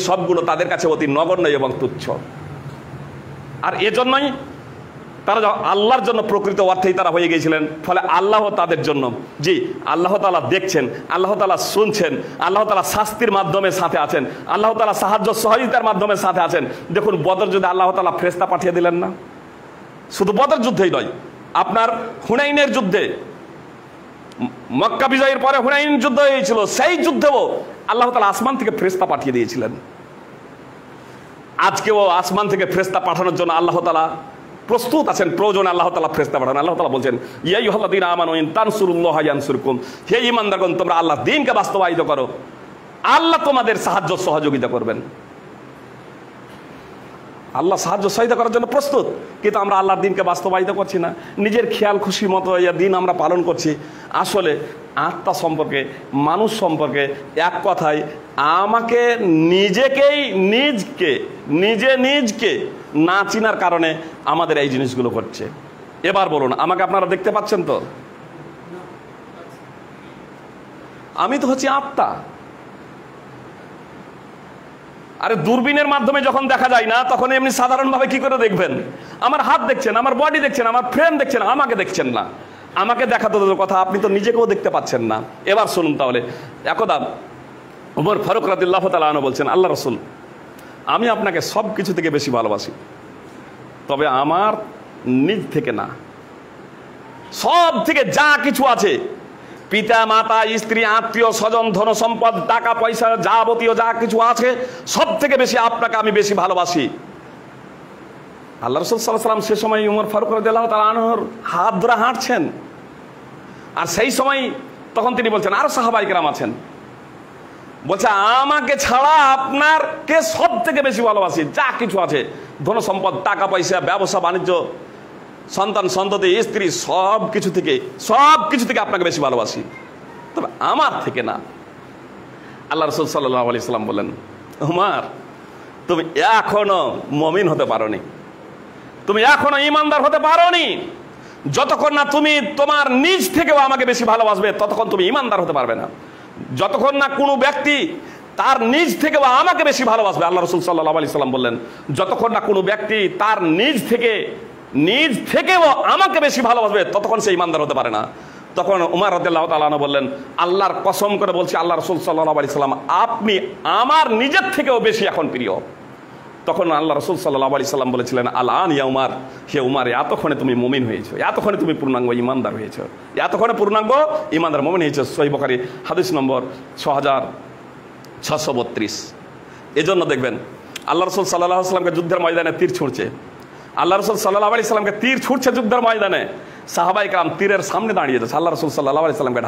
সবগুলো তাদের কাছে অতি নগণ্য এবং তুচ্ছ। আর এজন্যই তারা আল্লাহর জন্য প্রকৃত অর্থেই তারা হয়ে গিয়েছিলেন। ফলে আল্লাহ তাদের জন্য, জি আল্লাহ তাআলা দেখছেন, আল্লাহ তাআলা শুনছেন, আল্লাহ তাআলা শাস্তির মাধ্যমে সাথে আছেন, আল্লাহ তাআলা সাহায্য সহযোগিতার মাধ্যমে সাথে আছেন। দেখুন বদর যুদ্ধে আল্লাহ তাআলা ফেরেশতা পাঠিয়ে দিলেন না? শুধু বদর যুদ্ধেই নয়, আপনার হুনাইনের যুদ্ধে, মক্কা বিজয়ের পরে হুনাইন যুদ্ধ হয়েছিল, সেই যুদ্ধেও আল্লাহ তাআলা আসমান থেকে ফেরেশতা পাঠিয়ে দিয়েছিলেন। আজকেও আসমান থেকে ফেরেশতা পাঠানোর জন্য আল্লাহ তাআলা প্রস্তুত আছেন, প্রয়োজনে আল্লাহ তাআলা ফেরেশতা পাঠান। আল্লাহ তাআলা বলছেন, ইয়া আইয়ুহাল্লাযীনা আমানু ইন তানসুরুল্লাহা ইয়ানসুরকুম, হে ঈমানদারগণ তোমরা আল্লাহর দ্বীনকে বাস্তবায়িত করো, আল্লাহ তোমাদের সাহায্য সহযোগিতা করবেন। আল্লাহ সাহায্য সহায়তা করার জন্য প্রস্তুত, কিন্তু আমরা আল্লাহর দ্বীনকে বাস্তবায়িত করছি না, নিজের খেয়াল খুশি মতো এই দিন আমরা পালন করছি। আসলে আত্মা সম্পর্কে, মানুষ সম্পর্কে এক কথায় আমাকে নিজকে না চিনার কারণে আমাদের এই জিনিসগুলো করছে। এবার বলুন, আমাকে আপনারা দেখতে পাচ্ছেন তো? আমি তো হচ্ছি আত্মা। আরে দূরবীনের মাধ্যমে যখন দেখা যায় না, তখন এমনি সাধারণভাবে কি করে দেখবেন? আমার হাত দেখছেন, আমার বডি দেখছেন, আমার ফ্রেম দেখছেন, আমাকে দেখছেন না। আমাকে দেখা তো কথা, আপনি তো নিজেকেও দেখতে পাচ্ছেন না। এবার শুনুন তাহলে, একদা ওমর ফারুক রাদিয়াল্লাহু তাআলা আনহু বলছেন, আল্লাহ রাসূল, আমি আপনাকে সব কিছু থেকে বেশি ভালোবাসি, তবে আমার নিজ থেকে না। সব থেকে যা কিছু আছে, পিতা মাতা স্ত্রী আত্মীয় স্বজন ধন সম্পদ টাকা পয়সা যাবতীয় যা কিছু আছে, সব থেকে বেশি আপনাকে আমি বেশি ভালোবাসি। আল্লাহ রাসূল সাল্লাল্লাহু আলাইহি ওয়াসাল্লাম সে সময় ওমর ফারুক রাদিয়াল্লাহু তাআলা আনহুর হাত ধরে হাঁটছেন, আর সেই সময় তখন তিনি বলছেন, আরো সাহাবায়ে কেরাম আছেন, বলছে আমাকে ছাড়া আপনার কে সব থেকে বেশি ভালোবাসি, যা কিছু আছে ধন সম্পদ টাকা পয়সা ব্যবসা বাণিজ্য সন্তান সন্ততি স্ত্রী সব কিছু থেকে আপনাকে বেশি ভালোবাসি, তবে আমার থেকে না। আল্লাহ রাসূল সাল্লাল্লাহু আলাইহি সাল্লাম বলেন, ওমর তুমি এখনো মুমিন হতে পারোনি, তুমি এখনো ঈমানদার হতে পারোনি। যতক্ষণ না তুমি তোমার নিজ থেকেও আমাকে বেশি ভালোবাসবে, ততক্ষণ তুমি ঈমানদার হতে পারবে না। যতক্ষণ না কোনো ব্যক্তি তার নিজ থেকেও আমাকে বেশি ভালোবাসবে, আল্লাহ রাসূল সাল্লাল্লাহু আলাইহি সাল্লাম বললেন, যতক্ষণ না কোনো ব্যক্তি তার নিজ থেকেও আমাকে বেশি ভালোবাসবে, ততক্ষণ সে ঈমানদার হতে পারে না। তখন উমর রাদিয়াল্লাহু তাআলা আনহু বললেন, আল্লাহর কসম করে বলছি, আল্লাহ রাসূল সাল্লাল্লাহু আলাইহি সাল্লাম, আপনি আমার নিজের থেকেও বেশি এখন প্রিয়। তখন আল্লাহ রাসূল সাল্লাল্লাহু আলাইহি সাল্লাম বলেছিলেন, আল-আন ইয়া উমর, হে উমর, এতক্ষণে তুমি মুমিন হয়েছো, এতক্ষণে তুমি পূর্ণাঙ্গ ঈমানদার হয়েছো, এতক্ষণে পূর্ণাঙ্গ ঈমানদার মুমিন হয়েছো। সহিহ বুখারী হাদিস নম্বর 6632। এজন্য দেখবেন আল্লাহ রাসূল সাল্লাল্লাহু আলাইহি সাল্লামকে যুদ্ধের ময়দানে তীর ছুঁড়ছে, আল্লাহ রাসূল সাল্লাল্লাহু আলাইহি সাল্লামকে তীর ছুঁড়ছে যুদ্ধের ময়দানে, সাহাবায়ে কেরাম তীরের সামনে দাঁড়িয়ে যাচ্ছে আল্লাহ রাসূল সাল্লাল্লাহু আলাইহি সাল্লামকে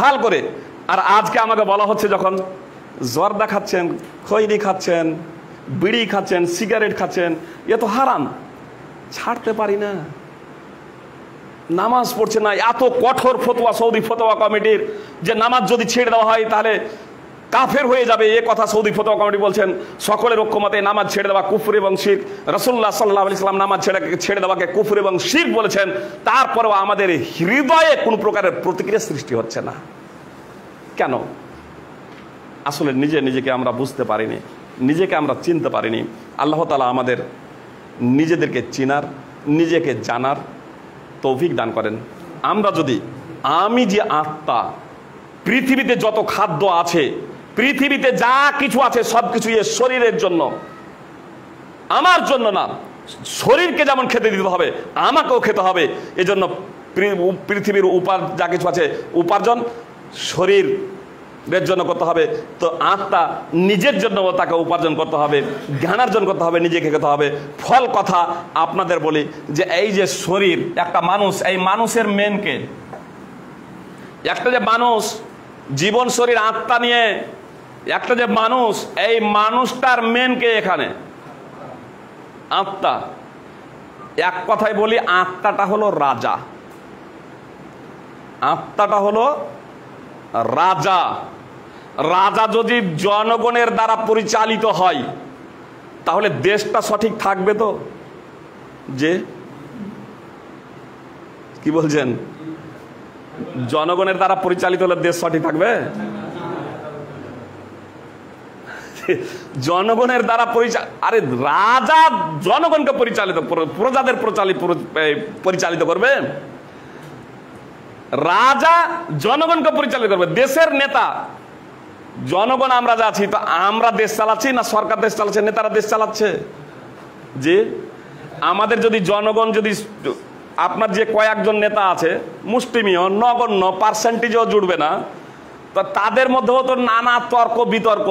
ঢাল করে। আর আজকে আমাকে বলা হচ্ছে, যখন জর্দা খাচ্ছেন, খৈনি খাচ্ছেন, বিড়ি খাচ্ছেন, সিগারেট খাচ্ছেন, এ তো হারাম, ছাড়তে পারি না, নামাজ পড়ছে না, এত কঠোর ফতোয়া সৌদি ফতোয়া কমিটির, যে নামাজ যদি ছেড়ে দেওয়া হয় তাহলে কাফের হয়ে যাবে, এ কথা সৌদি ফতোয়া কমিটি বলছেন। সকলের ঐক্যমতে নামাজ ছেড়ে দেওয়া কুফর এবং শিরক, রাসূলুল্লাহ সাল্লাল্লাহু আলাইহি সাল্লাম নামাজ ছেড়ে দেওয়াকে কুফর এবং শিরক বলেছেন। তারপরেও আমাদের হৃদয়ে কোনো প্রকারের প্রতিক্রিয়া সৃষ্টি হচ্ছে না, কেন? আসলে নিজেকে আমরা বুঝতে পারিনি, নিজেকে আমরা চিনতে পারিনি। আল্লাহ তাআলা আমাদের নিজেদেরকে চিনার, নিজেকে জানার তৌফিক দান করেন। আমরা যদি আমি যে আত্মা, পৃথিবীতে যত খাদ্য আছে, পৃথিবীতে যা কিছু আছে, সব কিছু এর শরীরের জন্য, আমার জন্য না। শরীরকে যেমন খেতে দিতে হবে, আমাকেও খেতে হবে। এজন্য পৃথিবীর যা কিছু আছে উপার্জন শরীরের জন্য করতে হবে, তো আত্মা নিজের জন্য তাকে উপার্জন করতে হবে, জ্ঞানার্জন করতে হবে, নিজেকে খেতে হবে। ফল কথা আপনাদের বলি যে এই যে শরীর, একটা মানুষ, এই মানুষের মেনকে, একটা যে মানুষ জীবন শরীর আত্মা নিয়ে একটা যে মানুষ, এই মানুষটার মেনকে এখানে আত্মা। এক কথায় বলি, আত্মাটা হলো রাজা, আত্মাটা হলো রাজা। রাজা যদি জনগণের দ্বারা পরিচালিত হয়, তাহলে দেশটা সঠিক থাকবে তো? যে কি বলছেন, জনগণের দ্বারা পরিচালিত হলে দেশ সঠিক থাকবে? জনগণের দ্বারা আরে রাজা জনগণকে পরিচালিত, প্রজাদের পরিচালিত করবে, রাজা জনগণকে পরিচালিত করবে। দেশের নেতা জনগণ, আমরা যা আছি, তো আমরা দেশ চালাচ্ছি না সরকার দেশ চালাচ্ছে, নেতারা দেশ চালাচ্ছে? যে আমাদের যদি জনগণ, যদি আপনার যে কয়েকজন নেতা আছে মুষ্টিমেয় নগণ্য, পার্সেন্টেজও জুড়বে না, তো তাদের মধ্যেও তো নানা তর্ক বিতর্ক।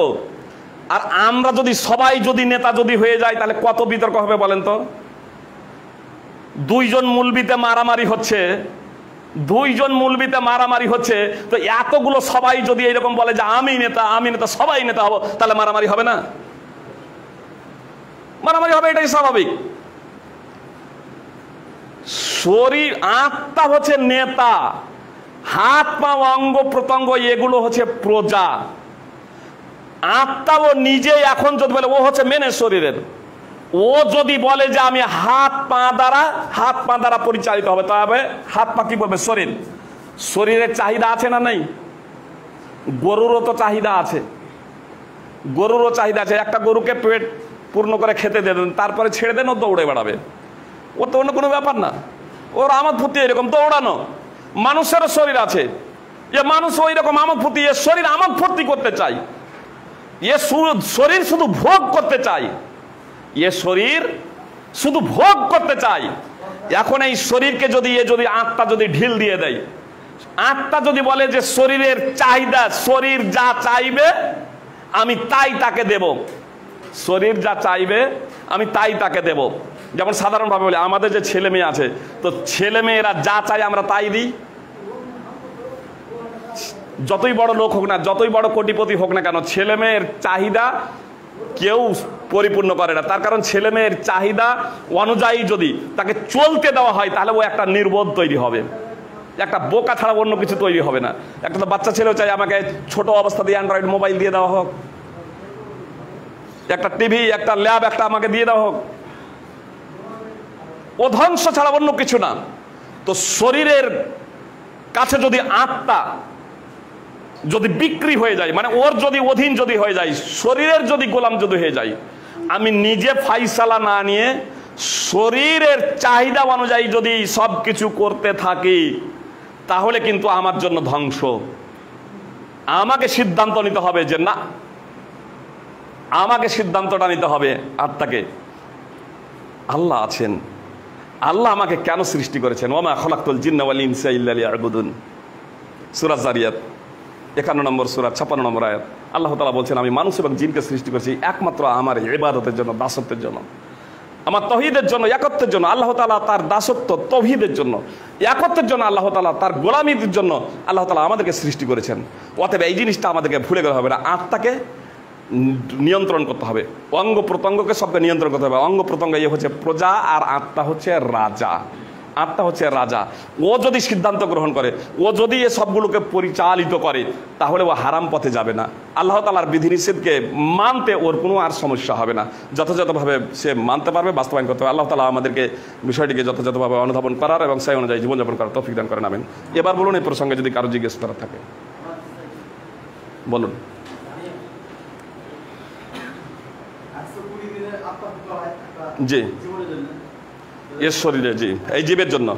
আর আমরা যদি সবাই যদি নেতা যদি হয়ে যায়, তাহলে কত বিতর্ক হবে বলেন তো? দুইজন মুলবিতে মারামারি হচ্ছে, তো এতগুলো সবাই যদি এরকম বলে যে আমি নেতা, সবাই নেতা হবো, তাহলে মারামারি হবে না? মারামারি হবে, এটাই স্বাভাবিক। শরীর, আত্মা হচ্ছে নেতা, হাত পা অঙ্গ প্রত্যঙ্গ এগুলো হচ্ছে প্রজা। আত্মা ও নিজে এখন যদি বলে ও হচ্ছে মেনে শরীরের, ও যদি বলে যে আমি হাত পা দ্বারা পরিচালিত হবে, তবে হাত পা কি বলবে? শরীরের চাহিদা আছে না নাই? গরুরও তো চাহিদা আছে, গরুরও চাহিদা আছে, একটা গরুকে পেট পূর্ণ করে খেতে দেন, তারপরে ছেড়ে দেন, ও দৌড়ে বেড়াবে। ওর তো অন্য কোনো ব্যাপার না, ওর আমোদ ফুর্তি এরকম দৌড়ানো। মানুষেরও শরীর আছে, এ মানুষ ওই রকম আমোদ ফুর্তি, এ শরীর আমোদ ফুর্তি করতে চাই, এ শরীর শুধু ভোগ করতে চাই, এ শরীর শুধু ভোগ করতে চাই। এখন এই শরীরকে যদি আত্মা যদি ঢিল দিয়ে দেয়, আত্মা যদি বলে যে শরীরের চাহিদা, শরীর যা চাইবে আমি তাই তাকে দেব, শরীর যা চাইবে আমি তাই তাকে দেব। যেমন সাধারণভাবে বলি, আমাদের যে ছেলে মেয়ে আছে, তো ছেলে মেয়েরা যা চায় আমরা তাই দিই। যতই বড় লোক হোক না, যতই বড় কোটিপতি হোক না কেন, ছেলে মেয়ের চাহিদা কেউ পরিপূর্ণ করে না। তার কারণ ছেলে মেয়ের চাহিদা অনুযায়ী যদি তাকে চলতে দেওয়া হয়, তাহলে ও একটা নির্বোধ তৈরি হবে, একটা বোকা ছাড়া অন্য কিছু তৈরি হবে না। একটা তো বাচ্চা ছেলেও চাই আমাকে ছোট অবস্থা দিয়ে অ্যান্ড্রয়েড মোবাইল দিয়ে দেওয়া হোক, একটা টিভি, একটা ল্যাব একটা আমাকে দিয়ে দেওয়া হোক, ও ধ্বংস ছাড়া অন্য কিছু না। তো শরীরের কাছে যদি আত্মা যদি বিক্রি হয়ে যায়, মানে ওর যদি অধীন যদি হয়ে যায়, শরীরের যদি গোলাম যদি হয়ে যায়, আমি নিজে ফাইসালা না নিয়ে শরীরের চাহিদা অনুযায়ী যদি সব কিছু করতে থাকি, তাহলে কিন্তু আমার জন্য ধ্বংস। আমাকে সিদ্ধান্ত নিতে হবে যে না, আমাকে সিদ্ধান্তটা নিতে হবে আত্মাকে। আল্লাহ আছেন, আল্লাহ আমাকে কেন সৃষ্টি করেছেন? ওমা খলাকতুল জিন্না ওয়াল ইনসা ইল্লা লিয়াবুদুন, সূরা জারিয়াত 51 নম্বর সূরা 56 নম্বর আয়াত। আল্লাহ তাআলা বলছেন, আমি মানুষ এবং জিনকে সৃষ্টি করেছি একমাত্র আমার ইবাদতের জন্য, দাসত্বের জন্য, আমার তৌহিদের জন্য, একত্বের জন্য। আল্লাহ তাআলা তার দাসত্ব তৌহিদের জন্য, একত্বের জন্য, আল্লাহ তাআলা তার গোলামীর জন্য আল্লাহ তাআলা আমাদেরকে সৃষ্টি করেছেন। অতএব এই জিনিসটা আমাদেরকে ভুলে গেলে হবে না, আত্মাকে নিয়ন্ত্রণ করতে হবে, অঙ্গ প্রত্যঙ্গকে সবকে নিয়ন্ত্রণ করতে হবে। অঙ্গ প্রত্যঙ্গ হচ্ছে প্রজা, আর আত্মা হচ্ছে রাজা। আত্মা হচ্ছে রাজা। ও যদি সিদ্ধান্ত গ্রহণ করে, ও যদি এ সবগুলোকে পরিচালিত করে, তাহলে ও হারাম পথে যাবে না। আল্লাহ তাআলার বিধিনিষেধকে মানতে ওর কোনো আর সমস্যা হবে না, যথাযথভাবে সে মানতে পারবে, বাস্তবায়ন করতে হবে। আল্লাহ তাআলা আমাদেরকে বিষয়টিকে যথাযথভাবে অনুধাবন করার এবং সেই অনুযায়ী জীবনযাপন করার তৌফিক দান করেন, আমিন। এবার বলুন এই প্রসঙ্গে যদি কারো জিজ্ঞেস করার থাকে বলুন। জি, এর শরীরে, জি, এই জীবের জন্য,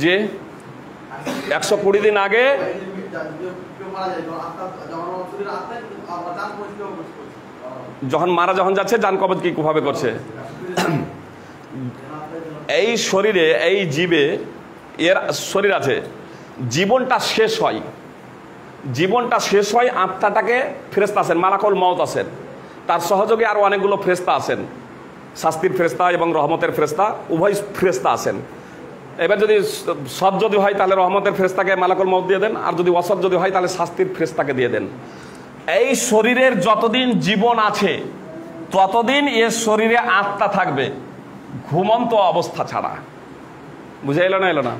জি 120 দিন আগে যখন মারা যখন যাচ্ছে, জান কবজ কিভাবে করছে? এই শরীরে, এই জীবে, এর শরীর আছে, জীবনটা শেষ হয়, জীবনটা শেষ হয়, আত্মাটাকে ফেরেশতা আছেন, মালাকুল মউত আছেন, তার সহযোগে আরো অনেকগুলো ফেরেশতা আছেন, শাস্তির ফেরেশতা এবং রহমতের ফেরেশতা, উভয় ফেরেশতা আছেন। এবার যদি সৎ যদি হয় তাহলে রহমতের ফেরেশতাকে মালাকুল মউত দিয়ে দেন, আর যদি অসৎ যদি হয় তাহলে শাস্তির ফেরেশতাকে দিয়ে দেন। এই শরীরের যতদিন জীবন আছে ততদিন এর শরীরে আত্মা থাকবে, ঘুমন্ত অবস্থা ছাড়া। বুঝে এলো না? এলো না?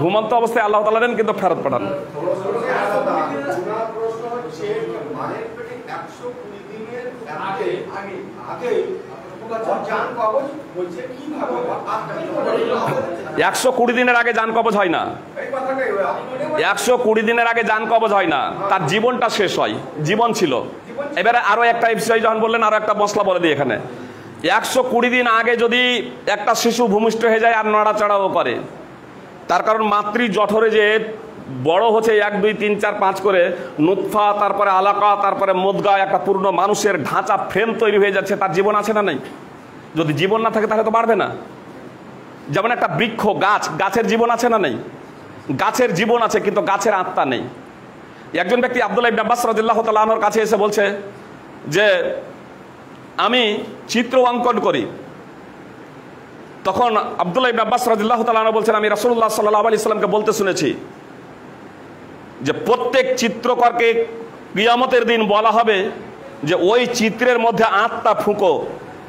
ঘুমন্ত অবস্থায় আল্লাহ তাআলা দেন, কিন্তু ফেরত পাঠান। একশো 120 দিনের আগে জান কবজ হয় না, 120 দিনের আগে জান কবজ হয় না, তার জীবনটা শেষ হয়, জীবন ছিল। এবারে আরো একটা বিষয় যখন বললেন, আরো একটা মশলা বলে দিই এখানে। 120 দিন আগে যদি একটা শিশু ভূমিষ্ঠ হয়ে যায় আর নড়াচড়াও করে, তার কারণ মাতৃ জঠরে যে বড় হচ্ছে 1, 2, 3, 4, 5 করে নুতফা, তারপরে আলাকা, তারপরে মুদগা, একটা পূর্ণ মানুষের ঢাঁচা ফ্রেম তৈরি হয়ে যাচ্ছে, তার জীবন আছে না নেই? যদি জীবন না থাকে তাহলে তো বাড়বে না। যেমন একটা বৃক্ষ, গাছ, গাছের জীবন আছে না নেই? গাছের জীবন আছে, কিন্তু গাছের আত্মা নেই। একজন ব্যক্তি আব্দুল্লাহ ইবনে আব্বাস রাদিয়াল্লাহু তাআলা আনহুর কাছে এসে বলছে যে আমি চিত্র অঙ্কন করি। তখন আব্দুল্লাহ ইবনে আব্বাস রাদিয়াল্লাহু তাআলা আনহু বলছেন, আমি রাসূলুল্লাহ সাল্লাল্লাহু আলাইহি সাল্লামকে বলতে শুনেছি যে প্রত্যেক চিত্রকরকে কিয়ামতের দিন বলা হবে যে ওই চিত্রের মধ্যে আত্মা ফুঁকো,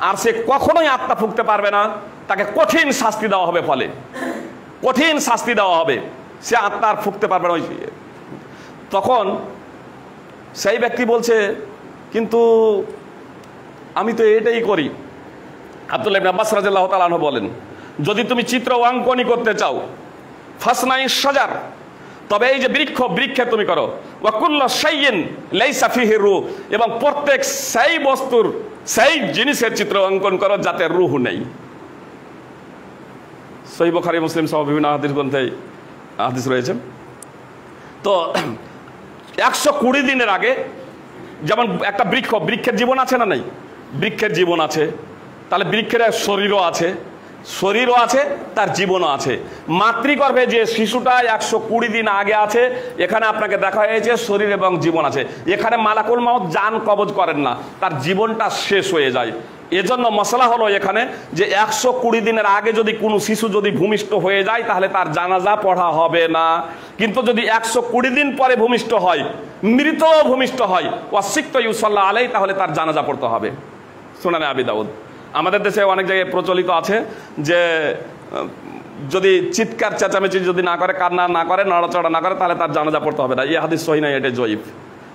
আর সে কখনোই আত্মা ফুঁকতে পারবে না, তাকে কঠিন শাস্তি দেওয়া হবে, ফলে কঠিন শাস্তি দেওয়া হবে, সে আত্মা আর ফুঁকতে পারবে না। তখন সেই ব্যক্তি বলছে, কিন্তু আমি তো এটাই করি। আব্দুল্লাহ ইবনে আব্বাস রাদিয়াল্লাহু তাআলা আনহু বলেন, যদি তুমি চিত্র অঙ্কনই করতে চাও, ফাসনাই সাজার, তবে এই যে বৃক্ষে তুমি করো, ওয়া কুল্লু শাইইন লাইসা ফিহি রূহ, এবং প্রত্যেক সেই বস্তুর সেই জিনিসের চিত্র অঙ্কন করো যাতে রূহ নেই। সহিহ বুখারী মুসলিম সহ বিভিন্ন হাদিস গ্রন্থে হাদিস রয়েছে। তো 120 দিনের আগে যেমন একটা বৃক্ষের জীবন আছে না নাই? বৃক্ষের জীবন আছে, তাহলে বৃক্ষের শরীরও আছে, তার জীবনও আছে। মাতৃগর্ভে যে শিশুটা 120 দিন আগে আছে, এখানে আপনাকে দেখা হয়েছে শরীর এবং জীবন আছে। এখানে মালাকুল মউত জান কবজ করেন না, তার জীবনটা শেষ হয়ে যায়। এজন্য মশলা হলো এখানে যে 120 দিনের আগে যদি কোনো শিশু যদি ভূমিষ্ঠ হয়ে যায় তাহলে তার জানাজা পড়া হবে না। কিন্তু যদি 120 দিন পরে ভূমিষ্ঠ হয়, মৃত ভূমিষ্ঠ হয়, ওয়াসিক্ত ইউসাল্লাহ আলাইহি, তাহলে তার জানাজা পড়তে হবে। সুনানে আবি দাউদ। আমাদের দেশে অনেক জায়গায় প্রচলিত আছে যে যদি চিৎকার চেঁচামেচি যদি না করে, কান্না না করে, নড়াচড়া না করে, তাহলে তার জানাজা পড়তে হবে না। এই হাদিস সহিহ নয়, এটা জয়ীফ।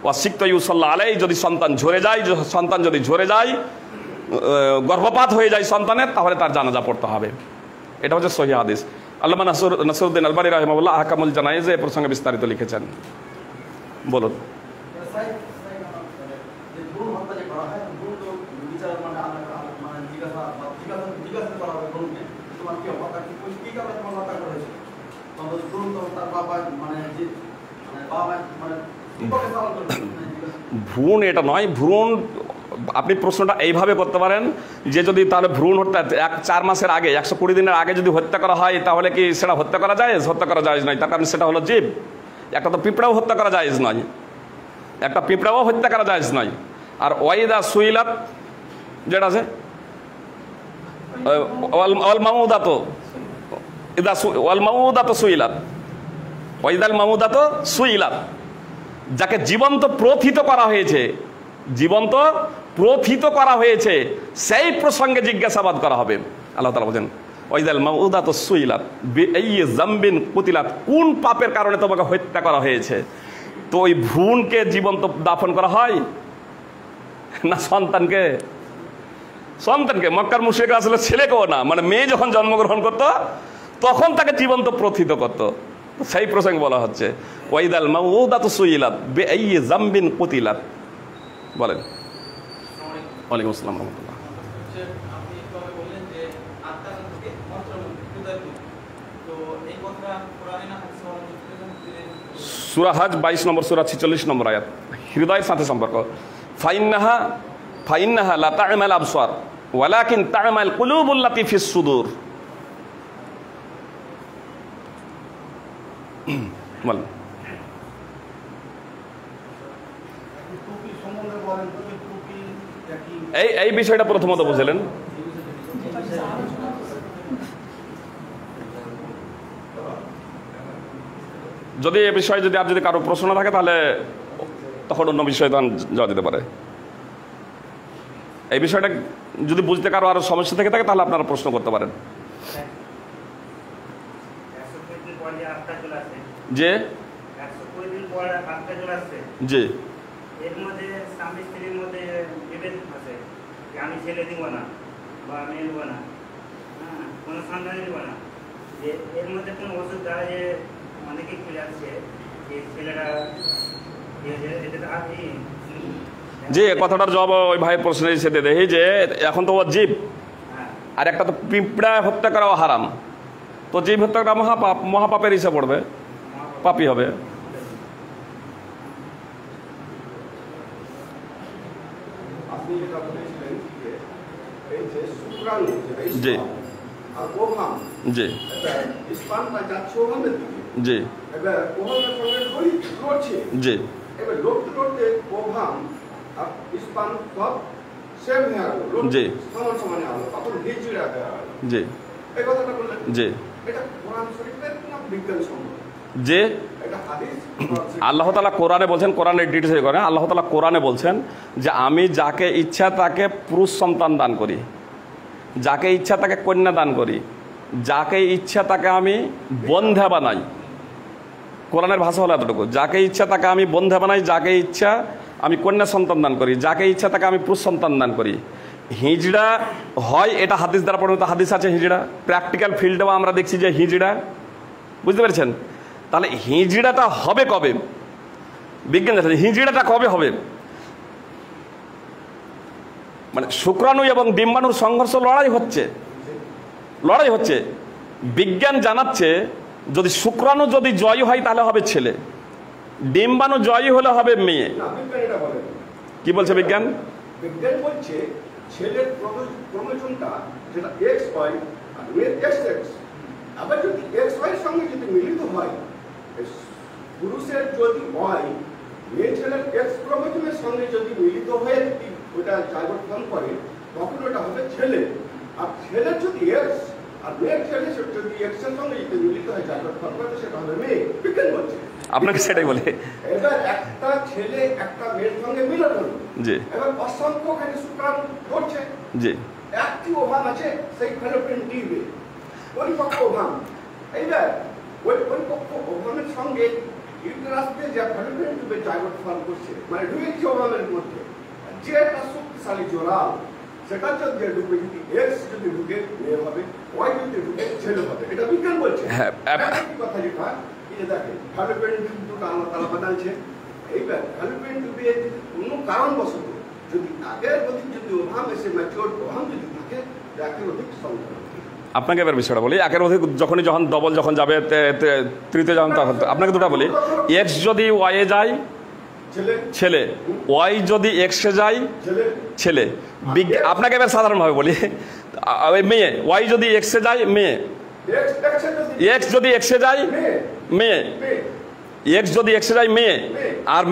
ওয়াসিক্ত ইউসাল্লাহ আলাইহি, যদি সন্তান ঝরে যায়, গর্ভপাত হয়ে যায় সন্তানের, তাহলে তার জানাজা পড়তে হবে। এটা হচ্ছে সহিহ হাদিস। আল্লামা নাসিরউদ্দিন আলবানী রাহিমাহুল্লাহ আহকামুল জানায়েজ এ প্রসঙ্গে বিস্তারিত লিখেছেন। বলুন। ভ্রূণ এটা নয়। ভ্রূণ আপনি প্রশ্নটা এইভাবে করতে পারেন যে যদি তাহলে ভ্রূণ হত্যা 4 মাসের আগে, 120 দিনের আগে যদি হত্যা করা হয়, তাহলে কি সেটা হত্যা করা যায়? হত্যা করা যায় নয়, তার কারণ সেটা হলো জীব। একটা তো পিঁপড়াও হত্যা করা যায় নয়, আর ওয়াইদা সুইলাত যেটা আছে ওয়াল মাউদাতু সুইলাত, যাকে জীবন্ত প্রথিত করা হয়েছে, সেই প্রসঙ্গে জিজ্ঞাসাবাদ করা হবে। আল্লাহ তাআলা বলেন ওয়াইদাল মাউদাতু সুইলাত বিআইয়ি যামবিন কুতিলাত, কোন পাপের কারণে তোমাকে হত্যা করা হয়েছে? তো ওই ভ্রূণকে জীবন্ত দাফন করা হয় না সন্তানকে? মক্কার মুশরিকরা আসলে ছেলেকেও না, মানে মেয়ে যখন জন্মগ্রহণ করত তখন তাকে জীবন্ত প্রথিত করত। সেই প্রসঙ্গে বলা হচ্ছে ওয়াইদাল মাউদাতু সুইলাত বিআইয়ি যামবিন কুতিলাত। বলেন। ওয়ালাইকুম আসসালাম রাহমাতুল্লাহ। সূরা হজ 22 নম্বর সূরা 46 নম্বর আয়াত, হৃদয়ের সাথে সম্পর্ক। ফাইন্নাহা লা তা'মাল আবসার ওয়ালাকিন তা'মাল কুলুবুল লাতী ফিস সুদূর। বল। এই বিষয়টা প্রথমত বুঝলেন। যদি এ বিষয়ে আর যদি কারো প্রশ্ন থাকে তাহলে তখন অন্য বিষয়ে তখন যাওয়া যেতে পারে। এই বিষয়টা যদি বুঝতে কারো আরো সমস্যা থেকে থাকে তাহলে আপনারা প্রশ্ন করতে পারেন। যে জি আমি ছেলে দিব না বা মেয়ে দিব না, কোনো সন্তান দিব না, যে এর মধ্যে কোনো ওষুধ দ্বারা যে অনেকে খুলে আসছে যে ছেলেরা যে কথাটার জবাব ওই ভাইয়ের প্রশ্নে সেতে দেখি যে এখন তো ও জীব, আর একটা তো পিঁপড়া হত্যা করা হারাম, তো জীব হত্যা করা মহাপাপের হিসেবে পড়বে, পাপী হবে। জি জি জি জি জি জি জি যে আল্লাহ তাআলা কোরআনে বলছেন, কোরআনের ডিটেলস করেন, আল্লাহ তাআলা কোরআনে বলছেন যে আমি যাকে ইচ্ছা তাকে পুরুষ সন্তান দান করি, যাকে ইচ্ছা তাকে কন্যা দান করি, যাকে ইচ্ছা তাকে আমি বন্ধা বানাই। কোরআনের ভাষা হলো এতটুকু, যাকে ইচ্ছা তাকে আমি বন্ধা বানাই, যাকে ইচ্ছা আমি কন্যা সন্তান দান করি, যাকে ইচ্ছা তাকে আমি পুরুষ সন্তান দান করি। হিজড়া হয়, এটা হাদিস দ্বারা পরিণত হাদিস আছে হিজড়া, প্র্যাকটিক্যাল ফিল্ডেও আমরা দেখছি যে হিজড়া, বুঝতে পেরেছেন? তাহলে হিজড়াটা হবে কবে? বিজ্ঞান হিজড়াটা কবে হবে? মানে শুক্রাণু এবং ডিম্বাণুর সংঘর্ষ, লড়াই হচ্ছে। বিজ্ঞান জানাচ্ছে যদি শুক্রাণু যদি জয়ী হয় তাহলে হবে ছেলে, ডিম্বাণু জয়ী হলে হবে মেয়ে। কি বলছে বিজ্ঞান? বিজ্ঞান বলছে ছেলের ক্রোমোজোমটা যেটা XY আর মেয়ের XX, আবার যদি XY এর সঙ্গে যদি মিলিত হয়, পুরুষের যদি হয়, মেয়ে ছেলের X ক্রোমোজোমের সঙ্গে যদি মিলিত হয়ে যদি ওটা জাইগোট ফর্ম করে, তখন ওটা হবে ছেলে। আর ছেলের যদি X আর মেয়ের ছেলে যদি X এর সঙ্গে যদি মিলিত হয় জাইগোট ফর্ম করে, সেটা হবে মেয়ে। বিজ্ঞান বলছে আপনাকে সেটাই বলে। এবার একটা ছেলে একটা মেয়ের সঙ্গে মিলন হলো, জি, এবার অসংখ্য খালি শুক্রাণু ঘটছে, জি, একটি ওভাম আছে সেই ফ্যালোপিয়ান টিউবে, পরিপক্ক ওভাম। এইবার ওই পরিপক্ক ওভামের সঙ্গে ইউটেরাসে যে ফ্যালোপিয়ান টিউবে জাইগোট ফর্ম করছে, মানে ঢুকেছে ওভামের মধ্যে, যে একটা শক্তিশালী জোড়া, সেটা যদি ঢুকে, যদি এক্স যদি ঢুকে মেয়ে হবে, ওয়াই যদি ঢুকে ছেলে হবে। এটা বিজ্ঞান বলছে। হ্যাঁ, কথা যেটা দেখেন, ফ্যালোপিয়ান টিউব দুটো আল্লাহ তাআলা বানাইছে। এইবার ফ্যালোপিয়ান টিউবে কোনো কারণবশত যদি আগের অধিক যদি ওভাম এসে ম্যাচিওর ওভাম যদি থাকে, একের অধিক সংখ্যা। আপনাকে এবার বিষয়টা বলি, একের অধিক যখন ডবল যখন যাবে, তৃতীয় যখন, আপনাকে দুটো বলি, এক্স যদি ওয়াই এ যায় ছেলে, ওয়াই যদি এক্সে যায় ছেলে। আপনাকে এবার সাধারণভাবে বলি, মেয়ে, ওয়াই যদি এক্সে যায় মেয়ে, এক্স যদি এক্সে যায় মেয়ে, এক্স যদি এক্সে যায় মেয়ে, আর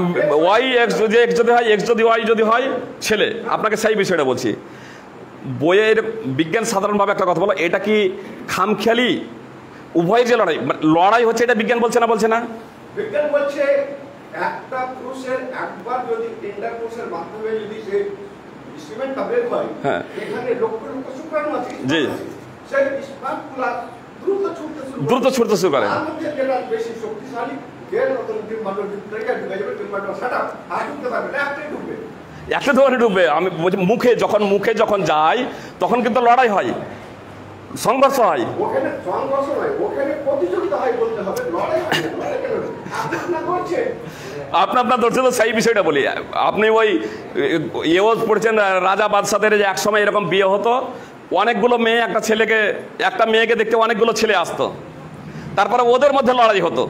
ওয়াই এক্স যদি হয়, এক্স যদি ওয়াই যদি হয় ছেলে। আপনাকে সেই বিষয়টা বলছি। বইয়ের বিজ্ঞান সাধারণভাবে একটা কথা বলো, এটা কি খামখেয়ালি? উভয়ের যে লড়াই হচ্ছে, এটা বিজ্ঞান বলছে না? বিজ্ঞান বলছে একটা পুরুষের একবার যদি ইন্টারকোর্সের মাধ্যমে যদি সে স্পিমেন্টটা বের হয়, এখানে লক্ষ লক্ষ শুক্রাণু আছে, জি, সেই স্পার্মগুলো দ্রুত ছুটতে শুরু করে। তার মধ্যে যেটা বেশি শক্তিশালী, এর মতন ডিম্বাণু ঢুকে যাবে, ডিম্বাণু সেটা আর ঢুকতে পারবে না, একটাই ঢুকবে, একটা ধরে ঢুকবে। আমি বলছি মুখে যখন যায় তখন কিন্তু লড়াই হয়, সংঘর্ষ হয়। ওখানে সংঘর্ষ নয়, ওখানে প্রতিযোগিতা হয় বলতে হবে, লড়াই হয় না। লড়াই কেন? আপনার ধরছে তো সেই বিষয়টা বলি। আপনি ওই পড়ছেন রাজা বাদশাদের, যে একসময় এরকম বিয়ে হতো, অনেকগুলো মেয়ে একটা মেয়েকে দেখতে অনেকগুলো ছেলে আসতো, তারপরে ওদের মধ্যে লড়াই হতো,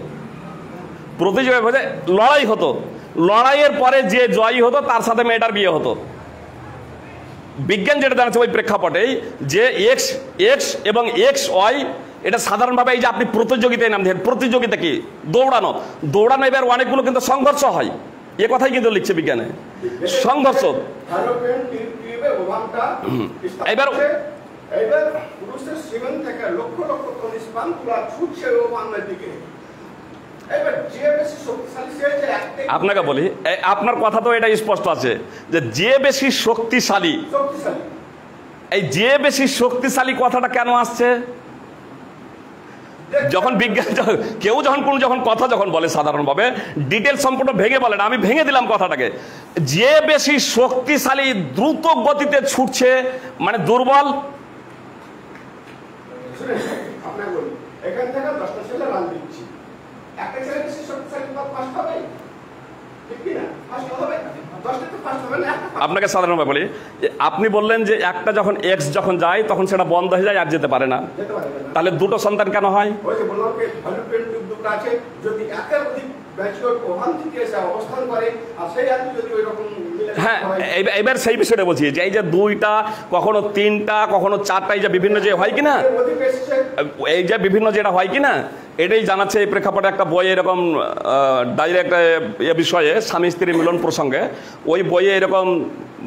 প্রতিযোগিতা লড়াই হতো, লড়াইয়ের পরে যে জয়ী হতো তার সাথে মেয়েটার বিয়ে হতো। বিজ্ঞান যেটা জানাচ্ছে ওই প্রেক্ষাপটেই, যে এক্স এবং এক্স ওয়াই, এটা সাধারণভাবে এই যে আপনি প্রতিযোগিতায় নাম দিয়েছেন, প্রতিযোগিতা কি? দৌড়ানো। এবার অনেকগুলো কিন্তু সংঘর্ষ হয়, এ কথাই কিন্তু লিখছে বিজ্ঞানে, সংঘর্ষ। এবার পুরুষের সিমেন্ট থেকে লক্ষ লক্ষ টন স্পার্মগুলো ছুটছে ওভামের দিকে। আপনাকে বলি, আপনার কথা তো এটা স্পষ্ট আছে যে যে বেশি শক্তিশালী, এই যে বেশি শক্তিশালী কথাটা কেন আসছে? যখন বিজ্ঞান কেউ যখন কথা বলে সাধারণভাবে ডিটেল সম্পূর্ণ ভেঙে বলে না, আমি ভেঙে দিলাম কথাটাকে। যে বেশি শক্তিশালী দ্রুত গতিতে ছুটছে মানে দুর্বল। এখান থেকে 10টা ছেলে রান দিচ্ছি, একটা ছেলে বেশি শক্তিশালী ফার্স্ট হবে, ঠিক কি না? ফার্স্ট হবে, 10টা তো ফার্স্ট হবে না। আপনাকে সাধারণভাবে বলি, আপনি বললেন যে একটা যখন এক্স যখন যায় তখন সেটা বন্ধ হয়ে যায়, আর যেতে পারে না, তাহলে দুটো সন্তান কেন হয়? ওই যে বললাম যে ফ্যালোপিয়ান টিউব দুটো আছে, যদি একের অধিক ম্যাচিওর ওভাম থেকে এসে অবস্থান করে, আর সেই আর যদি ওই রকম, হ্যাঁ, এবার সেই বিষয়টা বলছি যে এই যে দুইটা, কখনো তিনটা, কখনো চারটা, এই যে বিভিন্ন যে হয় কিনা, এই যে বিভিন্ন যেটা হয় কিনা, এটাই জানাচ্ছে এই প্রেক্ষাপটে একটা বই এরকম ডাইরেক্ট এ বিষয়ে, স্বামী স্ত্রী মিলন প্রসঙ্গে, ওই বইয়ে এরকম,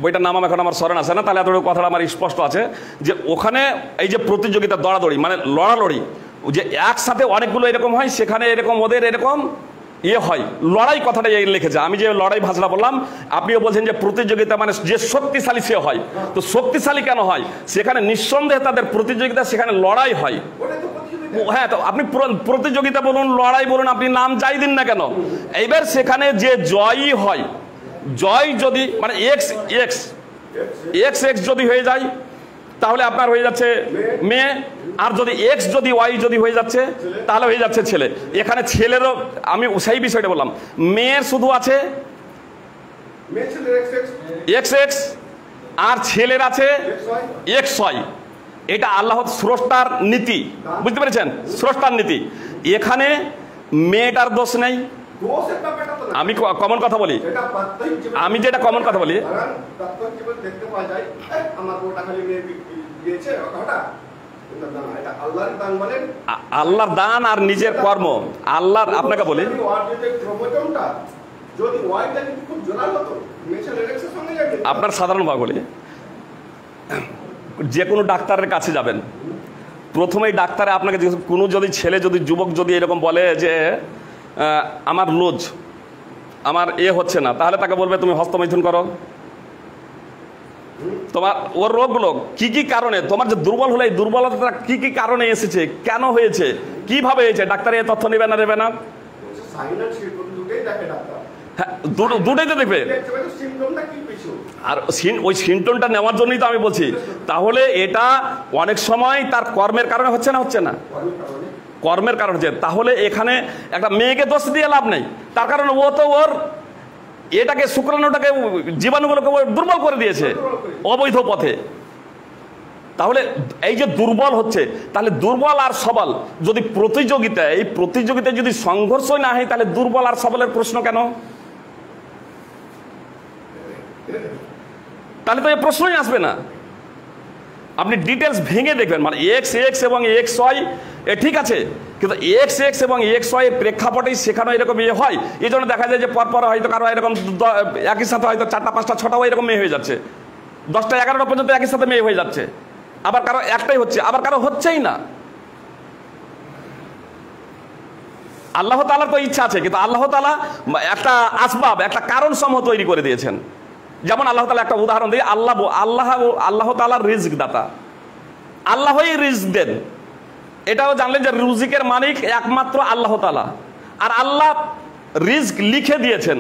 বইটার নাম এখন আমার স্মরণ আসে না, তাহলে এত কথাটা আমার স্পষ্ট আছে যে ওখানে এই যে প্রতিযোগিতা, দৌড়াদৌড়ি মানে লড়ালড়ি, যে একসাথে অনেকগুলো এরকম হয়, সেখানে এরকম ওদের এরকম হয়, লড়াই কথাটা লিখেছে। আমি যে লড়াই ভাষাটা বললাম, আপনিও বলছেন যে প্রতিযোগিতা মানে যে শক্তিশালী সে হয়, তো শক্তিশালী কেন হয়? সেখানে নিঃসন্দেহে তাদের প্রতিযোগিতা, সেখানে লড়াই হয়। হ্যাঁ, তো আপনি প্রতিযোগিতা বলুন, লড়াই বলুন, আপনি নাম যাই দিন না কেন, এইবার সেখানে যে জয়ী হয়, জয় যদি মানে এক্স যদি হয়ে যায়, তাহলে আপনার হয়ে যাচ্ছে মেয়ে, আর যদি এক্স যদি ওয়াই যদি হয়ে যাচ্ছে তাহলে হয়ে যাচ্ছে ছেলে। এখানে ছেলেরও আমি সেই বিষয়টা বললাম, মেয়ের শুধু আছে এক্স এক্স আর ছেলের আছে এক্স ওয়াই। এটা আল্লাহ স্রষ্টার নীতি, বুঝতে পেরেছেন? স্রষ্টার নীতি। এখানে মেয়েটার দোষ নেই। আমি কমন কথা বলি, আমি যেটা কমন কথা বলি, আল্লাহর দান আর নিজের কর্ম। আল্লাহর, আপনাকে বলি, আপনার সাধারণভাবে বলি, যে কোনো ডাক্তারের কাছে যাবেন, প্রথমেই ডাক্তারে আপনাকে কোনো যদি ছেলে যদি যুবক যদি এরকম বলে যে আমার লোজ আমার হচ্ছে না, তাহলে তাকে বলবে তুমি হস্তমৈথুন করো। তোমার ওর রোগগুলো কি কি কারণে, তোমার যে দুর্বল হলে এই দুর্বলতাটা কি কি কারণে এসেছে, কেন হয়েছে, কিভাবে হয়েছে, ডাক্তার এই তথ্য নেবে না নেবে না? হ্যাঁ, দুটোই তো দেখবে। আর ওই সিমটমটা নেওয়ার জন্যই তো আমি বলছি। তাহলে এটা অনেক সময় তার কর্মের কারণে হচ্ছে না, হচ্ছে না কর্মের কারণ হচ্ছে। তাহলে এখানে একটা মেয়েকে দোষ দিয়ে লাভ নেই, তার কারণ ও তো ওর এটাকে শুক্রাণুটাকে জীবাণুগুলোকে দুর্বল করে দিয়েছে অবৈধ পথে। তাহলে এই যে দুর্বল হচ্ছে, তাহলে দুর্বল আর সবল যদি প্রতিযোগিতা, এই প্রতিযোগিতায় যদি সংঘর্ষই না হয়, তাহলে দুর্বল আর সবলের প্রশ্ন কেন? তাহলে তো এই প্রশ্নই আসবে না। আপনি ডিটেলস ভেঙে দেখবেন, মানে এক্স এক্স এবং এক্স ওয়াই ঠিক আছে, কিন্তু এক্স এক্স এবং এক্স ওয়াই এর প্রেক্ষাপটেই সেখানে এরকম হয়। এই জন্য দেখা যায় যে পরপর হয়তো কারো এরকম একই সাথে হয়তো 4টা 5টা 6টাও এরকম মেয়ে হয়ে যাচ্ছে, 10টা 11টা পর্যন্ত একই সাথে মেয়ে হয়ে যাচ্ছে। আবার কারো একটাই হচ্ছে, আবার কারো হচ্ছেই না। আল্লাহ তাআলার তো ইচ্ছা আছে, কিন্তু আল্লাহ তাআলা একটা আসবাব, একটা কারণ সমূহ তৈরি করে দিয়েছেন। যেমন আল্লাহ তাআলা একটা উদাহরণ দিই, আল্লাহ তাআলার রিজক দাতা, আল্লাহই রিজক দেন। এটাও জানলেন যে রুজিকের মালিক একমাত্র আল্লাহ তাআলা। আর আল্লাহ রিজক লিখে দিয়েছেন,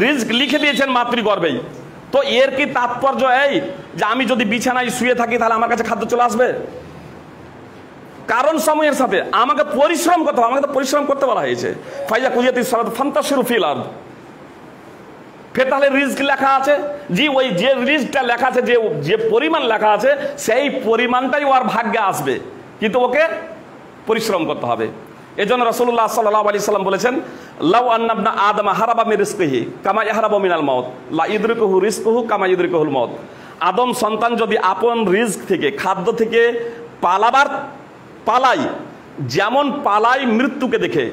রিজক লিখে দিয়েছেন মাতৃগর্ভেই। তো এর কি তাৎপর্য এই যে আমি যদি বিছানায় শুয়ে থাকি তাহলে আমার কাছে খাদ্য চলে আসবে? কারণ সময়ের সাথে আমাকে পরিশ্রম করতে হবে, আমাকে তো পরিশ্রম করতে বলা হয়েছে। ফাইজা কুজিয়াতিস সালাত ফান্তাশিরু ফিল আরদ। ফের তাহলে রিজক লেখা আছে, জি ওই যে রিজকটা লেখা আছে, যে পরিমাণ লেখা আছে সেই পরিমাণটাই ওর ভাগ্যে আসবে, কিন্তু ওকে পরিশ্রম করতে হবে। এজন্য রাসূলুল্লাহ সাল্লাল্লাহু আলাইহি সাল্লাম বলেছেন, লাউ আন্না ইবনা আদম হারাবা মিন রিজকিহি কামা ইয়াহরাবু মিনাল মাউত লা ইদরিকুহু রিজকুহু কামা ইদরিকুহুল মাউত। আদম সন্তান যদি আপন রিজক থেকে, খাদ্য থেকে পালাই, যেমন পালাই মৃত্যুকে দেখে,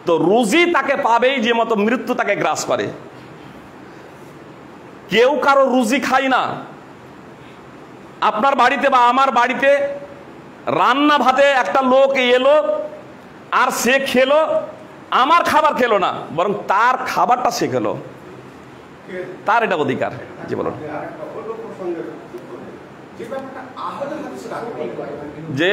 তো রুজি তাকে পাবেই যে মতো মৃত্যু তাকে গ্রাস করে। কেউ কারো রুজি খায় না। আপনার বাড়িতে বা আমার বাড়িতে রান্না ভাতে একটা লোক এলো আর সে খেলো, আমার খাবার খেলো না, বরং তার খাবারটা সে খেলো, তার এটা অধিকার। জি বলুন। যে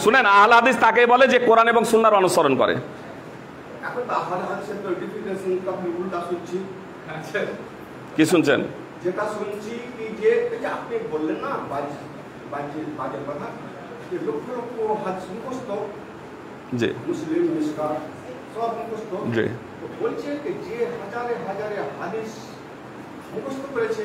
শুনেন, আহলে হাদিস তাকে বলে যে কোরআন এবং সুন্নাহর অনুসরণ করে। কি শুনছেন? যেটা শুনছি কি যে আপনি বললেন না বাজের কথা, যে লক্ষ লক্ষ হাদিস মুখস্থ, জি মুসলিম মিশকাত সব মুখস্থ, জি বলছে যে হাজারে হাজারে হাদিস মুখস্থ করেছে।